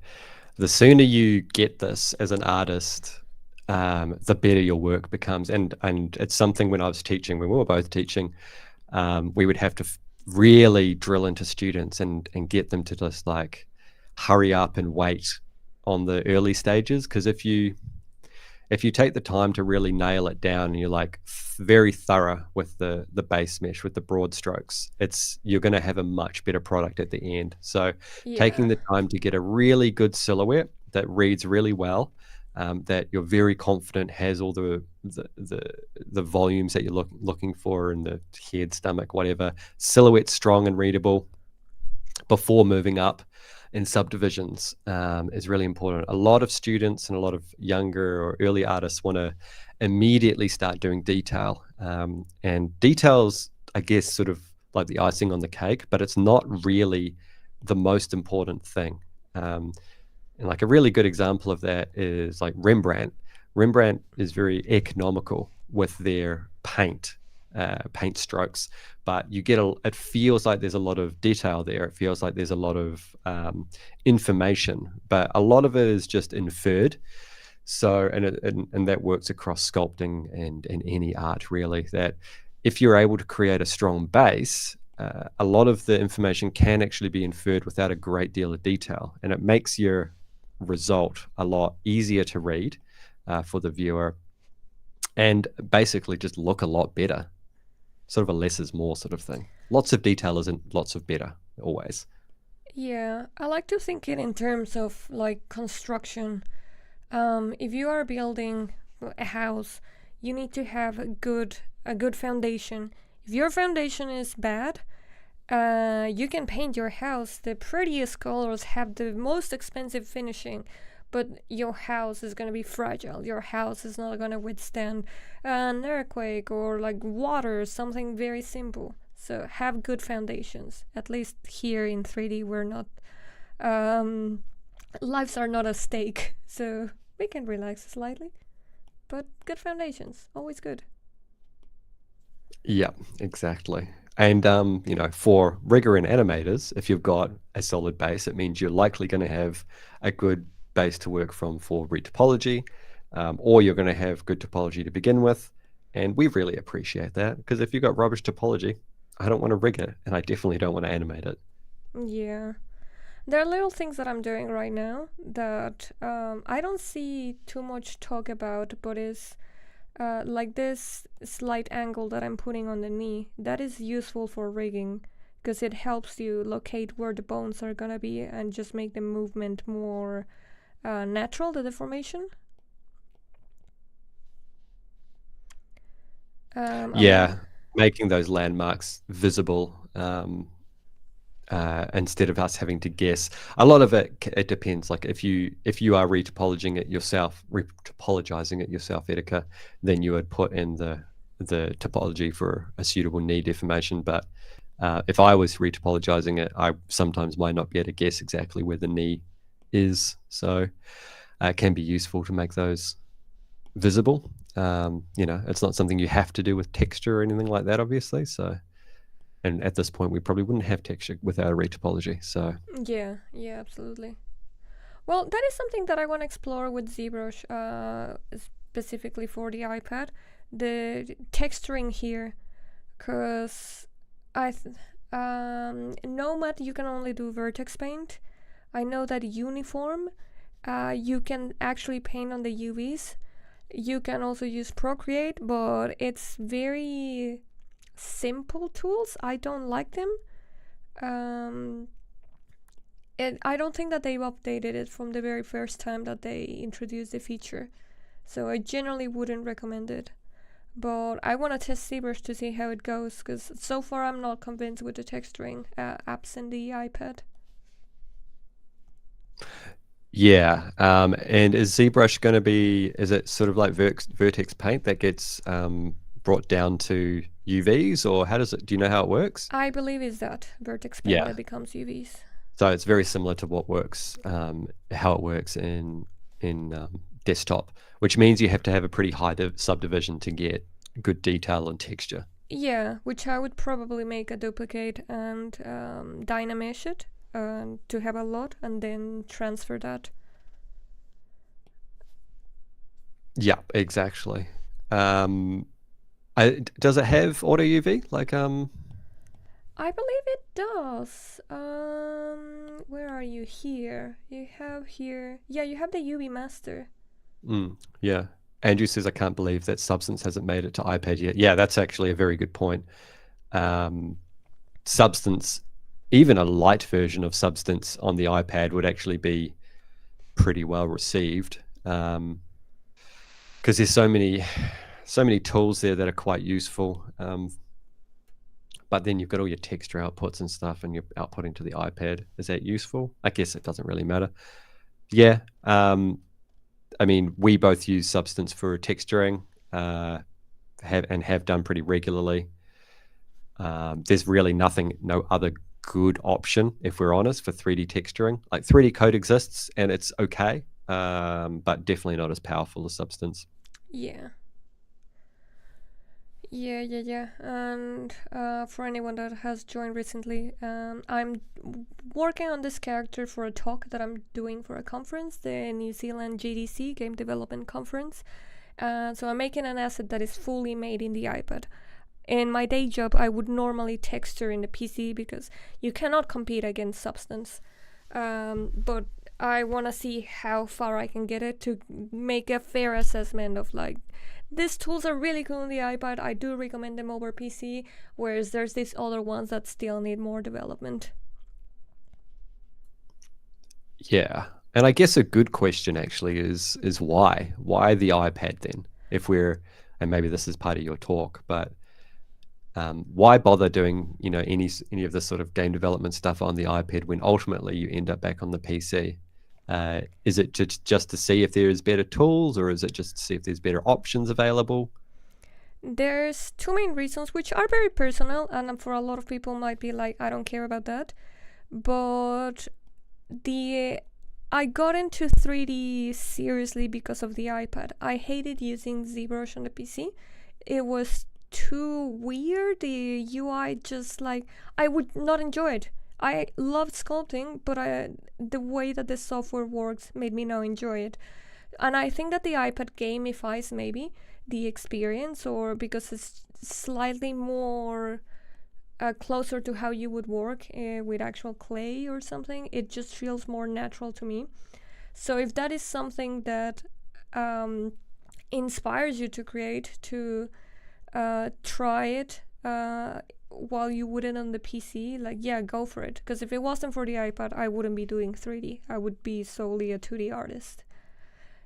the sooner you get this as an artist, the better your work becomes. And it's something when we were both teaching, we would have to really drill into students and get them to just like hurry up and wait on the early stages. Because if you take the time to really nail it down and you're like very thorough with the base mesh, with the broad strokes, you're going to have a much better product at the end. So taking the time to get a really good silhouette that reads really well, that you're very confident has all the volumes that you're looking for in the head, stomach, whatever. Silhouette strong and readable before moving up in subdivisions is really important. A lot of students and a lot of younger or early artists want to immediately start doing detail. And details, I guess, sort of like the icing on the cake, but it's not really the most important thing. And like a really good example of that is like Rembrandt. Rembrandt is very economical with their paint strokes, but it feels like there's a lot of detail there. It feels like there's a lot of information, but a lot of it is just inferred. So, and that works across sculpting and any art really, that if you're able to create a strong base, a lot of the information can actually be inferred without a great deal of detail, and it makes your result a lot easier to read for the viewer, and basically just look a lot better. Sort of a less is more sort of thing. Lots of detail isn't lots of better always. Yeah, I like to think it in terms of like construction. If you are building a house, you need to have a good foundation. If your foundation is bad, you can paint your house the prettiest colors, have the most expensive finishing, but your house is going to be fragile. Your house is not going to withstand an earthquake or like water, something very simple. So have good foundations. At least here in 3D, we're not, lives are not at stake, so we can relax slightly. But good foundations, always good. Yeah, exactly. And for rigger and animators, if you've got a solid base, it means you're likely going to have a good base to work from for retopology, or you're going to have good topology to begin with. And we really appreciate that, because if you've got rubbish topology, I don't want to rig it, and I definitely don't want to animate it. Yeah. There are little things that I'm doing right now that I don't see too much talk about, but is like this slight angle that I'm putting on the knee. That is useful for rigging, because it helps you locate where the bones are gonna be and just make the movement more natural, the deformation. Yeah, making those landmarks visible, instead of us having to guess. A lot of it depends. Like if you are retopologizing it yourself, Erika, then you would put in the topology for a suitable knee deformation. But if I was retopologizing it, I sometimes might not be able to guess exactly where the knee is. So it can be useful to make those visible. It's not something you have to do with texture or anything like that, obviously. So, and at this point, we probably wouldn't have texture without a retopology. So yeah, absolutely. Well, that is something that I want to explore with Zbrush, specifically for the iPad, the texturing here, because Nomad you can only do vertex paint. I know that Uniform, you can actually paint on the UVs. You can also use Procreate, but it's very simple tools. I don't like them. I don't think that they've updated it from the very first time that they introduced the feature. So I generally wouldn't recommend it. But I want to test ZBrush to see how it goes, because so far I'm not convinced with the texturing apps in the iPad. yeah, and is ZBrush going to be? Is it sort of like vertex paint that gets brought down to UVs, or how does it? Do you know how it works? I believe it's that vertex paint Yeah. that becomes UVs. So it's very similar to what works, how it works in desktop, which means you have to have a pretty high subdivision to get good detail and texture. Yeah, which I would probably make a duplicate and dynamesh it to have a lot, and then transfer that. Yeah, exactly. Does it have auto UV? Like I believe it does. Where are you here? You have here. Yeah, you have the UV master. Yeah. Andrew says, I can't believe that Substance hasn't made it to iPad yet. Yeah, that's actually a very good point. Substance, even a light version of Substance on the iPad would actually be pretty well received, because there's so many tools there that are quite useful. But then you've got all your texture outputs and stuff, and you're outputting to the iPad. Is that useful? I guess it doesn't really matter. Yeah. I mean, we both use Substance for texturing, have done pretty regularly. There's really no other good option, if we're honest, for 3D texturing. Like 3D Code exists and it's okay, but definitely not as powerful as Substance. Yeah. Yeah. And for anyone that has joined recently, I'm working on this character for a talk that I'm doing for a conference, the New Zealand GDC Game Development Conference. So I'm making an asset that is fully made in the iPad. In my day job, I would normally texture in the PC because you cannot compete against Substance. But I want to see how far I can get it to make a fair assessment of like, these tools are really cool on the iPad. I do recommend them over PC, whereas there's these other ones that still need more development. Yeah. And I guess a good question actually is why? Why the iPad then? And maybe this is part of your talk, but why bother doing any of this sort of game development stuff on the iPad when ultimately you end up back on the PC? Is it just to see if there's better tools, or is it just to see if there's better options available? There's two main reasons, which are very personal, and for a lot of people might be like, I don't care about that. But I got into 3D seriously because of the iPad. I hated using Zbrush on the PC. It was too weird. The UI just like, I would not enjoy it. I loved sculpting, but the way that the software works made me not enjoy it. And I think that the iPad gamifies maybe the experience, or because it's slightly more closer to how you would work with actual clay or something. It just feels more natural to me. So if that is something that inspires you to create, to try it while you wouldn't on the PC, like, yeah, go for it. Because if it wasn't for the iPad, I wouldn't be doing 3D. I would be solely a 2D artist.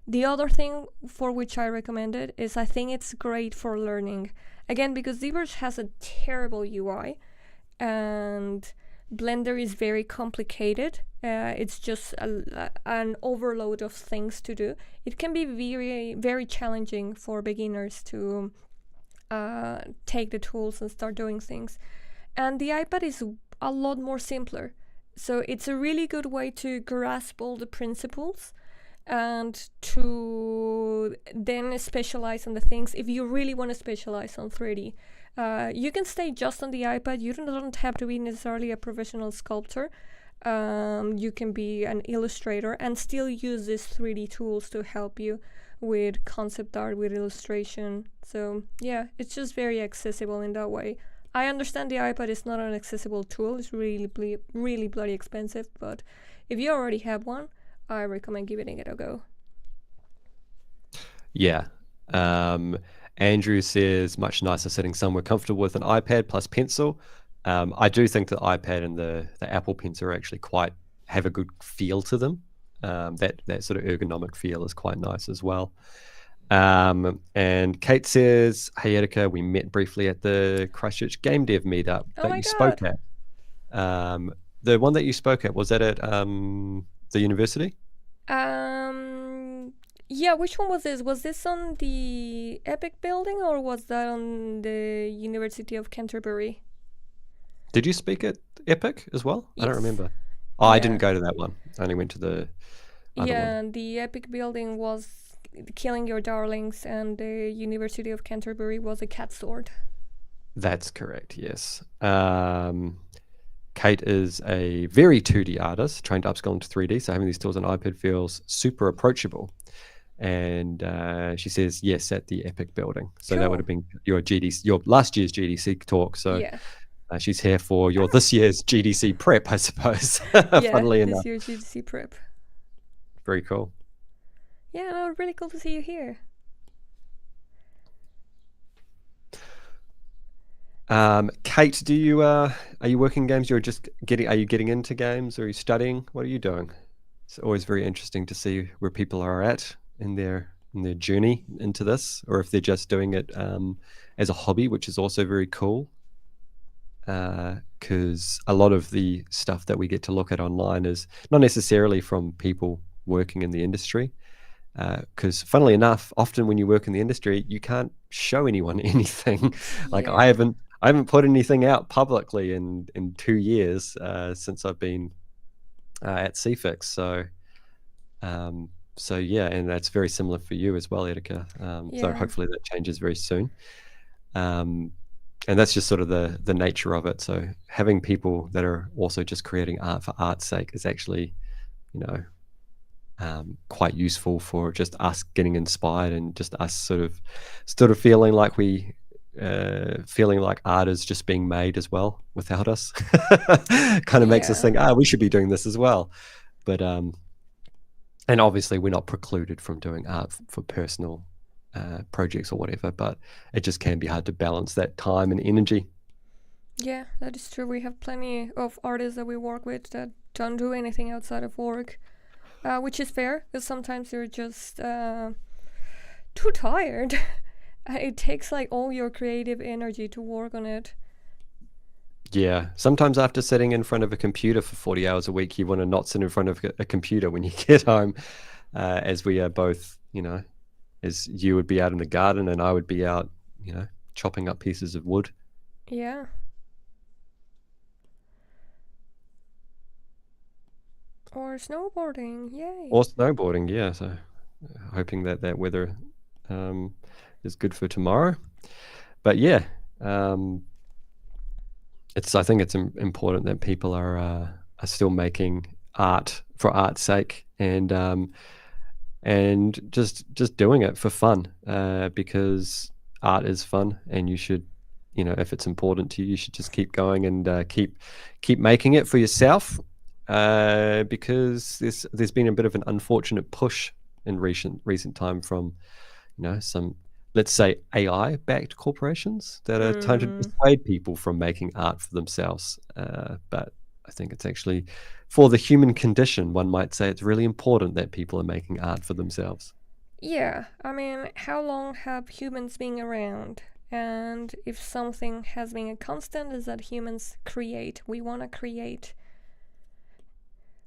The other thing for which I recommend it is I think it's great for learning. Again, because ZBrush has a terrible UI and Blender is very complicated. It's just an overload of things to do. It can be very, very challenging for beginners to take the tools and start doing things. And the iPad is a lot more simpler. So it's a really good way to grasp all the principles and to then specialize on the things. If you really want to specialize on 3D, you can stay just on the iPad. You don't have to be necessarily a professional sculptor. You can be an illustrator and still use these 3D tools to help you with concept art, with illustration. So yeah, it's just very accessible in that way. I understand the iPad is not an accessible tool. It's really bloody expensive, but if you already have one, I recommend giving it a go. Yeah. Andrew says, much nicer sitting somewhere comfortable with an iPad plus pencil. I do think the iPad and the Apple Pencil actually have a good feel to them. That sort of ergonomic feel is quite nice as well. And Kate says, hey Erika, we met briefly at the Christchurch Game Dev meetup that you spoke at. The one that you spoke at, was that at the university? Yeah, which one was this? Was this on the Epic building, or was that on the University of Canterbury? Did you speak at Epic as well? Yes. I don't remember. Oh, yeah. I didn't go to that one. I only went to the other one. The Epic building was Killing Your Darlings, and the University of Canterbury was a cat sword. That's correct, yes. Kate is a very 2D artist, trying to upskill into 3D, so having these tools on iPad feels super approachable. And she says, yes, at the Epic building. So cool. That would have been your last year's GDC talk. So yeah. She's here for your this year's GDC prep, I suppose. Funnily enough. This year's GDC prep. Very cool. Yeah, no, really cool to see you here. Kate, do you are you working games? Are you getting into games, or are you studying? What are you doing? It's always very interesting to see where people are at in their journey into this, or if they're just doing it as a hobby, which is also very cool. Because a lot of the stuff that we get to look at online is not necessarily from people working in the industry. Because funnily enough, often when you work in the industry, you can't show anyone anything. Like I Yeah. haven't put anything out publicly in 2 years since I've been at CFIX. So yeah, and that's very similar for you as well, Erika. So Yeah. hopefully that changes very soon. And that's just sort of the nature of it. So having people that are also just creating art for art's sake is actually, you know, quite useful for just us getting inspired and just us sort of feeling like feeling like art is just being made as well without us. Kind of makes us Yeah. think, we should be doing this as well. But and obviously we're not precluded from doing art for personal projects or whatever, but it just can be hard to balance that time and energy. Yeah, that is true. We have plenty of artists that we work with that don't do anything outside of work, which is fair because sometimes you're just too tired. It takes like all your creative energy to work on it. Yeah, sometimes after sitting in front of a computer for 40 hours a week, you want to not sit in front of a computer when you get home, as we are both, as you would be out in the garden and I would be out, chopping up pieces of wood. Yeah. Or snowboarding, yay. Or snowboarding, yeah. So hoping that weather is good for tomorrow. But yeah, I think it's important that people are still making art for art's sake and just doing it for fun, because art is fun, and you should, if it's important to you, you should just keep going and keep making it for yourself, because there's been a bit of an unfortunate push in recent time from some, let's say, AI-backed corporations that are trying to dissuade people from making art for themselves. But I think it's actually, for the human condition, one might say it's really important that people are making art for themselves. Yeah, I mean, how long have humans been around? And if something has been a constant, is that humans create. We want to create.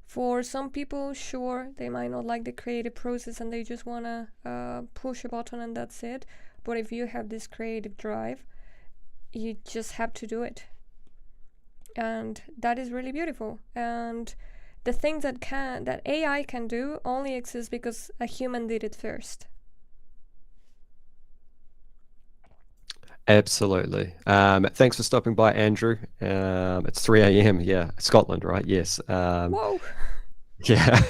For some people, sure, they might not like the creative process and they just want to push a button and that's it. But if you have this creative drive, you just have to do it. And that is really beautiful. And the things that AI can do only exist because a human did it first. Absolutely. Thanks for stopping by, Andrew. It's 3 a.m. Yeah, Scotland, right? Yes. Whoa. Yeah.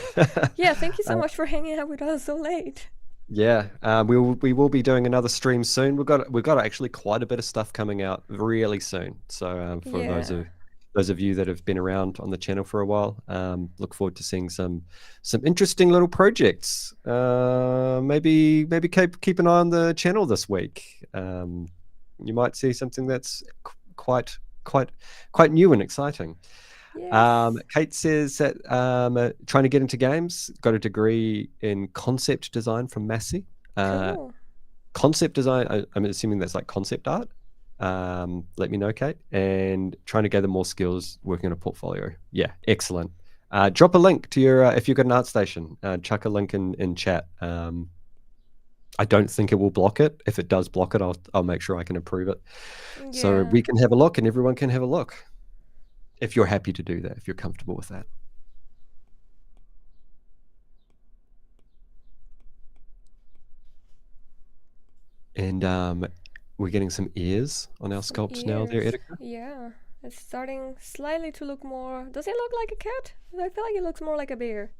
Yeah, thank you so much for hanging out with us so late. Yeah, we will be doing another stream soon. We've got actually quite a bit of stuff coming out really soon. So for those of you that have been around on the channel for a while, look forward to seeing some interesting little projects. Maybe keep an eye on the channel this week. You might see something that's quite new and exciting. Yes. Kate says that trying to get into games, got a degree in concept design from Massey. Cool. Concept design, I'm assuming that's like concept art. Let me know, Kate. And trying to gather more skills working on a portfolio. Yeah, excellent. Drop a link to your, if you've got an art station, chuck a link in chat. I don't think it will block it. If it does block it, I'll make sure I can approve it. Yeah. So we can have a look and everyone can have a look. If you're happy to do that, if you're comfortable with that. And we're getting some ears on our sculpts now there, Erika. Yeah. It's starting slightly to look more... Does it look like a cat? I feel like it looks more like a bear.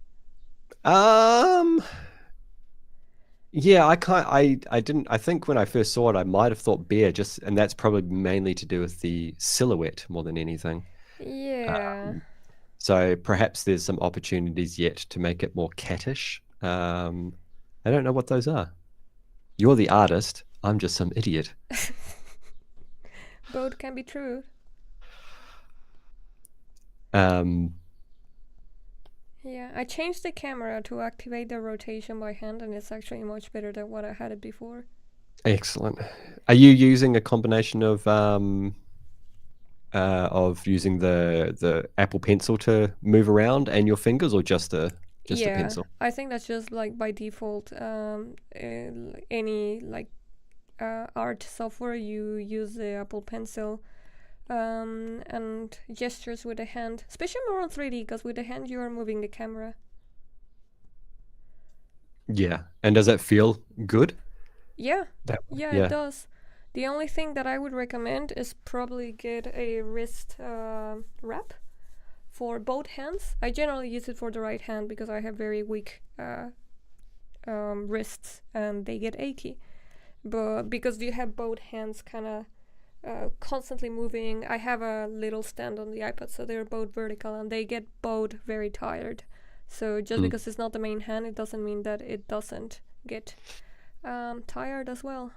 Yeah, I didn't. I think when I first saw it, I might have thought bear, and that's probably mainly to do with the silhouette more than anything. Yeah. So perhaps there's some opportunities yet to make it more cattish. I don't know what those are. You're the artist. I'm just some idiot. Both can be true. Yeah, I changed the camera to activate the rotation by hand, and it's actually much better than what I had it before. Excellent. Are you using a combination of using the Apple Pencil to move around and your fingers, or just a Yeah, pencil? I think that's just like by default. Any like art software, you use the Apple Pencil and gestures with the hand, especially more on 3D, because with the hand you are moving the camera. Yeah. And does that feel good? Yeah, That yeah, it yeah. does. The only thing that I would recommend is probably get a wrist wrap for both hands. I generally use it for the right hand because I have very weak wrists and they get achy. But because you have both hands kind of constantly moving, I have a little stand on the iPad, so they're both vertical and they get both very tired. So just Mm. because it's not the main hand, it doesn't mean that it doesn't get tired as well.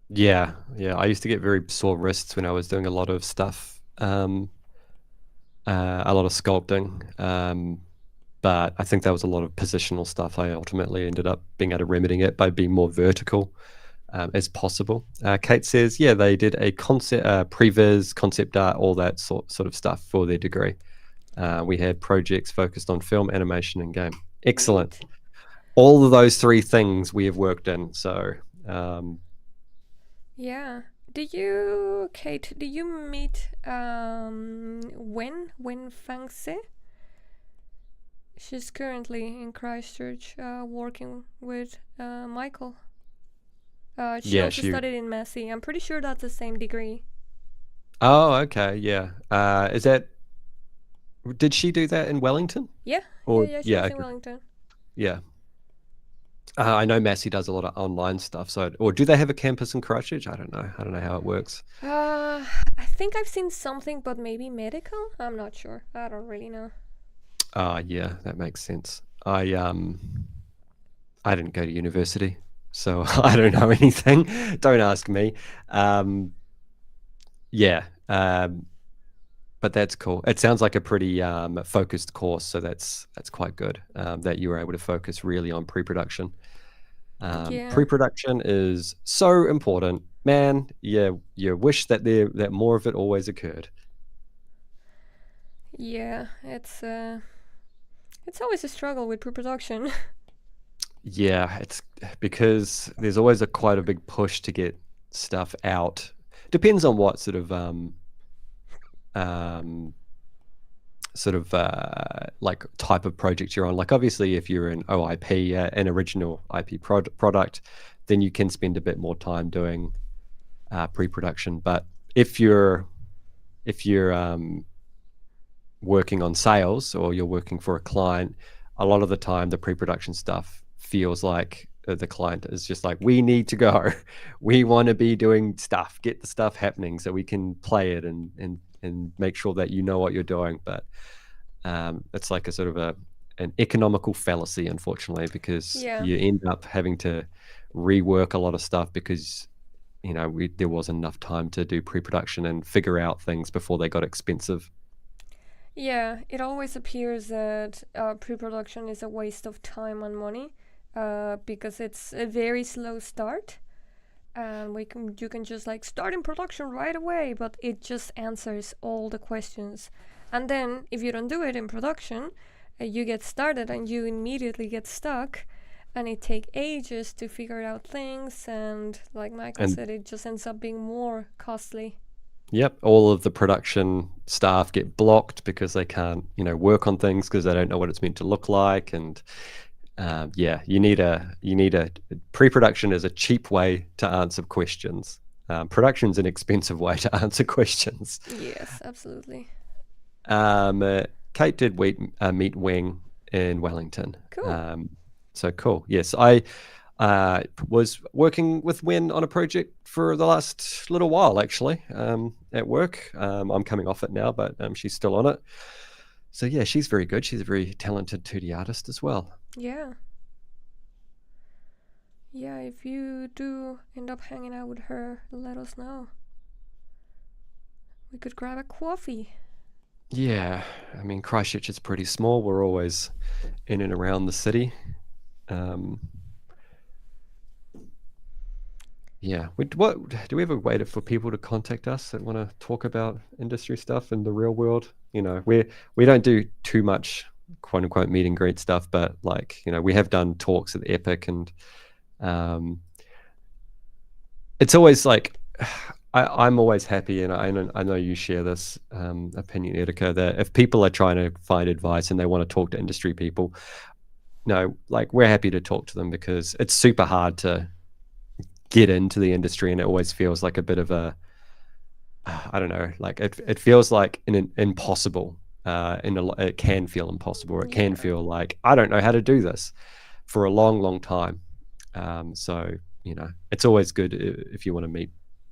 Yeah, yeah. I used to get very sore wrists when I was doing a lot of stuff, a lot of sculpting. But I think that was a lot of positional stuff. I ultimately ended up being able to remedying it by being more vertical as possible. Kate says, yeah, they did a concept, previs, concept art, all that sort of stuff for their degree. We had projects focused on film, animation, and game. Excellent. Neat. All of those three things we have worked in. So Yeah. Kate, did you meet Wen Fangse? She's currently in Christchurch working with Michael. She yeah, also she. studied in Massey. I'm pretty sure that's the same degree. Oh, okay, yeah. Is that? Did she do that in Wellington? Yeah, Or she yeah, was in okay. Wellington. Yeah. I know Massey does a lot of online stuff. So, or do they have a campus in Christchurch? I don't know. I don't know how it works. Uh, I think I've seen something, but maybe medical? I'm not sure. I don't really know. Yeah, that makes sense. I didn't go to university, so I don't know anything. Don't ask me. Yeah, but that's cool. It sounds like a pretty focused course, so that's quite good that you were able to focus really on pre-production. Yeah, Pre-production is so important, man. Yeah, you wish that that more of it always occurred. yeah. It's always a struggle with pre-production. Yeah, it's because there's always quite a big push to get stuff out. Depends on what um, like type of project you're on. Like obviously, if you're an OIP, an original IP product, then you can spend a bit more time doing pre-production. But if you're working on sales or you're working for a client, a lot of the time the pre-production stuff feels like the client is just like, we need to go. We want to be doing stuff, get the stuff happening so we can play it and make sure that you know what you're doing. But it's like a sort of an economical fallacy, unfortunately, because Yeah. you end up having to rework a lot of stuff because there was enough time to do pre-production and figure out things before they got expensive. Yeah, it always appears that pre-production is a waste of time and money because it's a very slow start. And you can just like start in production right away, but it just answers all the questions. And then if you don't do it in production, you get started and you immediately get stuck, and it take ages to figure out things. And like Michael And said, it just ends up being more costly. yep, all of the production staff get blocked because they can't, work on things because they don't know what it's meant to look like. And yeah, you need a pre-production is a cheap way to answer questions. Production's an expensive way to answer questions. Yes, absolutely. Kate did meet Wing in Wellington. Cool. So cool. Yes, I was working with Wen on a project for the last little while, actually, at work. I'm coming off it now, but she's still on it. So yeah, she's very good. She's a very talented 2D artist as well. Yeah. Yeah, if you do end up hanging out with her, let us know. We could grab a coffee. Yeah, I mean, Christchurch is pretty small. We're always in and around the city. Um, yeah, what do we have a way for people to contact us that want to talk about industry stuff in the real world? We don't do too much quote unquote meet and greet stuff, but like, we have done talks at the Epic, and um, it's always like I'm always happy, and I know you share this opinion, Erika, that if people are trying to find advice and they want to talk to industry people, no, like we're happy to talk to them, because it's super hard to get into the industry, and it always feels like a bit of a, I don't know, like it feels like an impossible. It can feel impossible. Or it can Yeah. feel like I don't know how to do this for a long, long time. So it's always good if you want to meet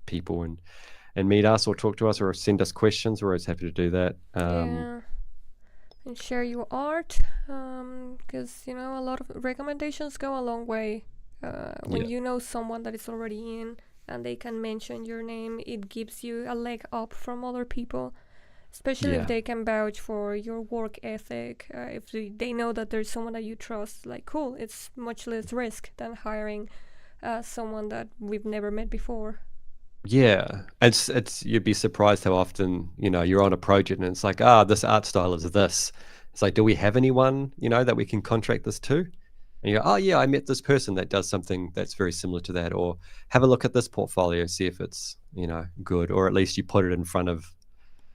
people and meet us or talk to us or send us questions. We're always happy to do that. Yeah. And share your art, because a lot of recommendations go a long way. When Yeah, you know someone that is already in and they can mention your name, it gives you a leg up from other people, especially if yeah, they can vouch for your work ethic. If they know that there's someone that you trust, like, cool, it's much less risk than hiring someone that we've never met before. yeah. It's you'd be surprised how often you're on a project and it's like, this art style is this. It's like, do we have anyone that we can contract this to? And you go, oh yeah, I met this person that does something that's very similar to that, or have a look at this portfolio, see if it's good, or at least you put it in front of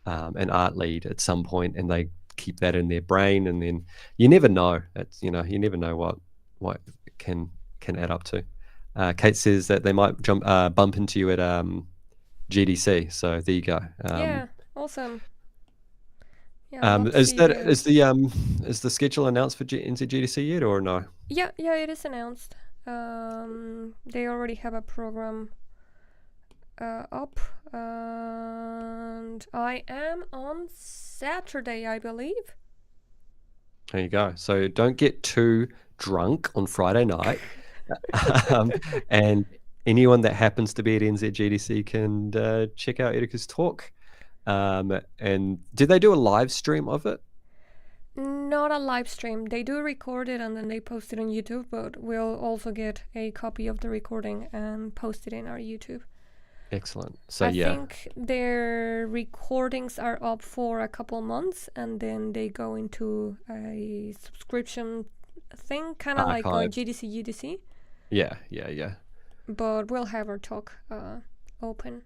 an art lead at some point, and they keep that in their brain, and then you never know. It's you never know what can add up to. Kate says that they might bump into you at GDC. So there you go. Yeah, awesome. Yeah, I'd love to Is see you that there. is the schedule announced for NZGDC yet, or no? Yeah, it is announced. They already have a program up, and I am on Saturday, I believe. There you go. So don't get too drunk on Friday night. And anyone that happens to be at NZGDC can check out Erika's talk. And did they do a live stream of it? Not a live stream. They do record it and then they post it on YouTube, but we'll also get a copy of the recording and post it in our YouTube. Excellent. So I yeah. think their recordings are up for a couple months and then they go into a subscription thing, kind of like Archive. GDC UDC. Yeah. But we'll have our talk open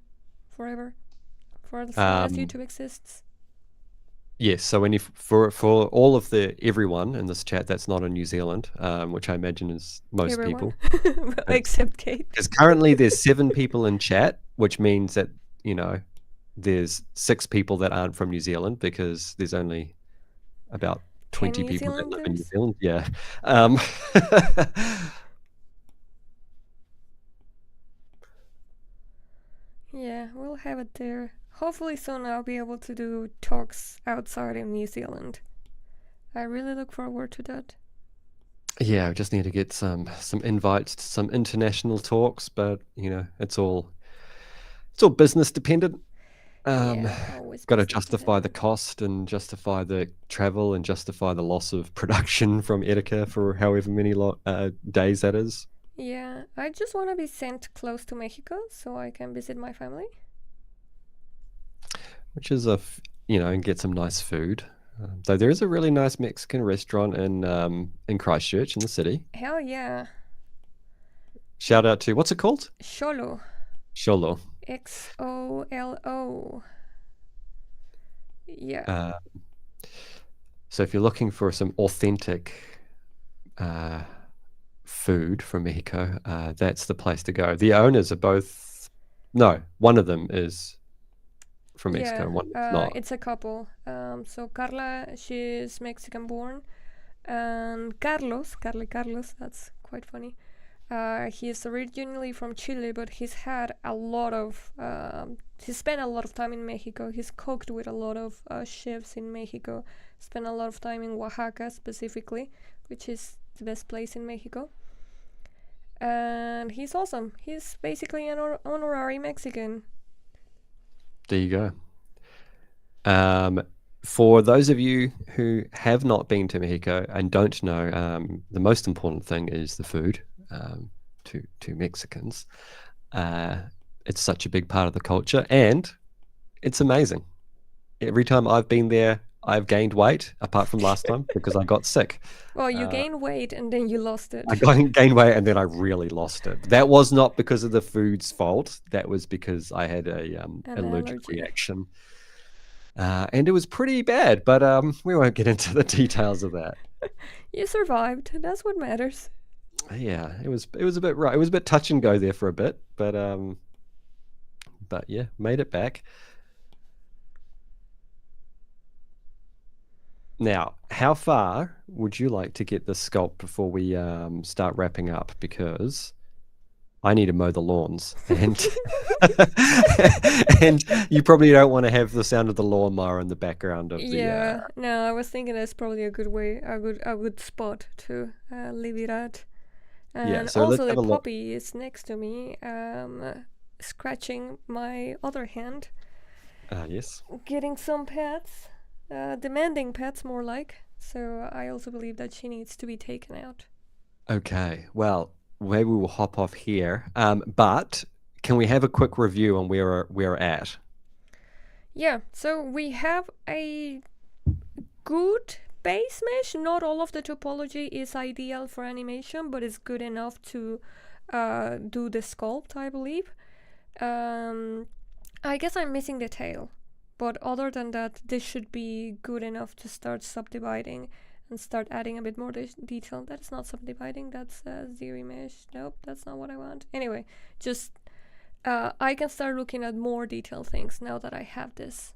forever for as long as YouTube exists. Yes, so when for all of everyone in this chat that's not in New Zealand, which I imagine is most Everyone. people, Except Kate. because currently there's 7 people in chat, which means that there's 6 people that aren't from New Zealand, because there's only about 20 New people that live in New Zealanders? Zealand. Yeah. Yeah, we'll have it there. Hopefully soon I'll be able to do talks outside of New Zealand. I really look forward to that. Yeah, I just need to get some invites to some international talks, but it's all business dependent. Yeah, always Got to business justify the dependent. cost and justify the travel and justify the loss of production from Erika for however many days that is. Yeah, I just want to be sent close to Mexico so I can visit my family. Which is and get some nice food. Though there is a really nice Mexican restaurant in Christchurch in the city. Hell yeah. Shout out to, what's it called? Xolo. Xolo. XOLO. Yeah. So if you're looking for some authentic food from Mexico, that's the place to go. The owners are both, no, one of them is from Mexico, and one is not. It's a couple. So Carla, she's Mexican born, and Carlos, that's quite funny. He's originally from Chile, but he's spent a lot of time in Mexico. He's cooked with a lot of chefs in Mexico. Spent a lot of time in Oaxaca specifically, which is the best place in Mexico. And he's awesome. He's basically an honorary Mexican. There you go. For those of you who have not been to Mexico and don't know, the most important thing is the food. To Mexicans, it's such a big part of the culture, and it's amazing. Every time I've been there, I've gained weight, apart from last time because I got sick. Well, you gained weight and then you lost it. I gained weight and then I really lost it. That was not because of the food's fault. That was because I had a allergic reaction. And it was pretty bad, but we won't get into the details of that. You survived. That's what matters. Yeah, it was a bit right. It was a bit touch and go there for a bit, but yeah, made it back. Now, how far would you like to get this sculpt before we start wrapping up? Because I need to mow the lawns, and and you probably don't want to have the sound of the lawnmower in the background of the. Yeah, no, I was thinking that's probably a good way, a good spot to leave it at. And Yeah, so also let's have the a look. puppy is next to me, scratching my other hand, Yes. getting some pets, demanding pets more like. So I also believe that she needs to be taken out. Okay. Well, maybe we'll hop off here. But can we have a quick review on where we're at? Yeah, so we have a good base mesh. Not all of the topology is ideal for animation, but it's good enough to do the sculpt, I believe. I guess I'm missing the tail, but other than that, this should be good enough to start subdividing and start adding a bit more detail. That is not subdividing, that's zero mesh. Nope, that's not what I want. Anyway, just I can start looking at more detailed things now that I have this.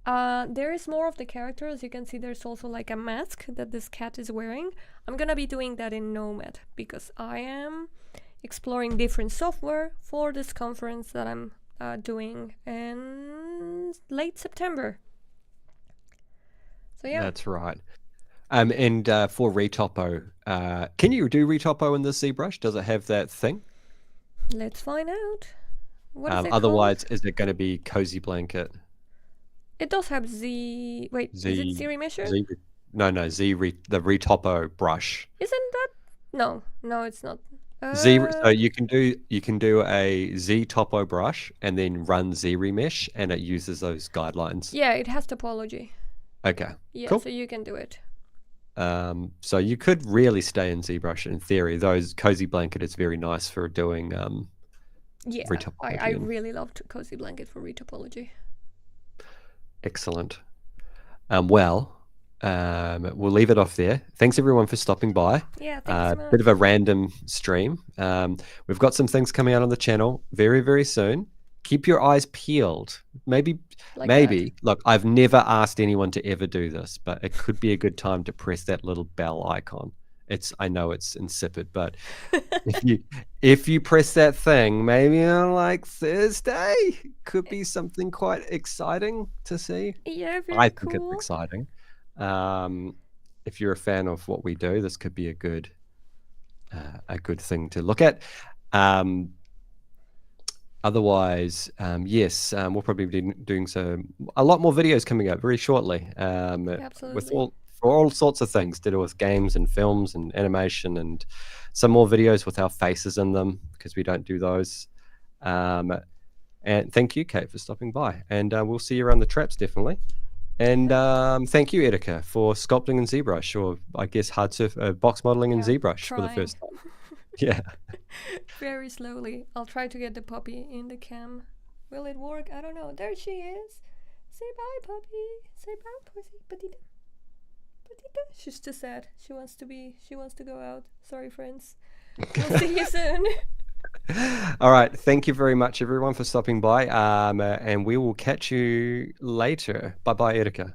There is more of the character. As you can see, there's also like a mask that this cat is wearing. I'm gonna be doing that in Nomad because I am exploring different software for this conference that I'm doing in late September. So yeah. That's right. And for retopo, can you do retopo in this ZBrush? Does it have that thing? Let's find out. What is it Otherwise, called? is it going to be Cozy Blanket? It does have Z. Wait, is it Z Remesher? No, the retopo brush. Isn't that? No, it's not. So you can do a Z topo brush and then run Z remesh, and it uses those guidelines. Yeah, it has topology. Okay. Yeah, cool. So you can do it. So you could really stay in ZBrush in theory. Those Cozy Blanket is very nice for doing yeah, retopology. I really loved Cozy Blanket for retopology. Excellent. We'll leave it off there. Thanks everyone for stopping by. Yeah, thanks so much. Bit of a random stream. We've got some things coming out on the channel very, very soon. Keep your eyes peeled. Maybe. Look, I've never asked anyone to ever do this, but it could be a good time to press that little bell icon. I know it's insipid, but if you press that thing, maybe on like Thursday, could be something quite exciting to see. Yeah, very I think cool. it's exciting. If you're a fan of what we do, this could be a good thing to look at. Otherwise, yes, we'll probably be doing a lot more videos coming up very shortly. Absolutely. For all sorts of things to do with games and films and animation, and some more videos with our faces in them because we don't do those. And thank you, Kate, for stopping by. And we'll see you around the traps, definitely. And thank you, Erika, for sculpting in ZBrush, or I guess box modeling in ZBrush for the first time. Yeah. Very slowly. I'll try to get the puppy in the cam. Will it work? I don't know. There she is. Say bye, puppy. Say bye, pussy. Patita. Patita. She's too sad. She wants to go out. Sorry, friends. We'll see you soon. All right. Thank you very much, everyone, for stopping by. And we will catch you later. Bye-bye, Erika.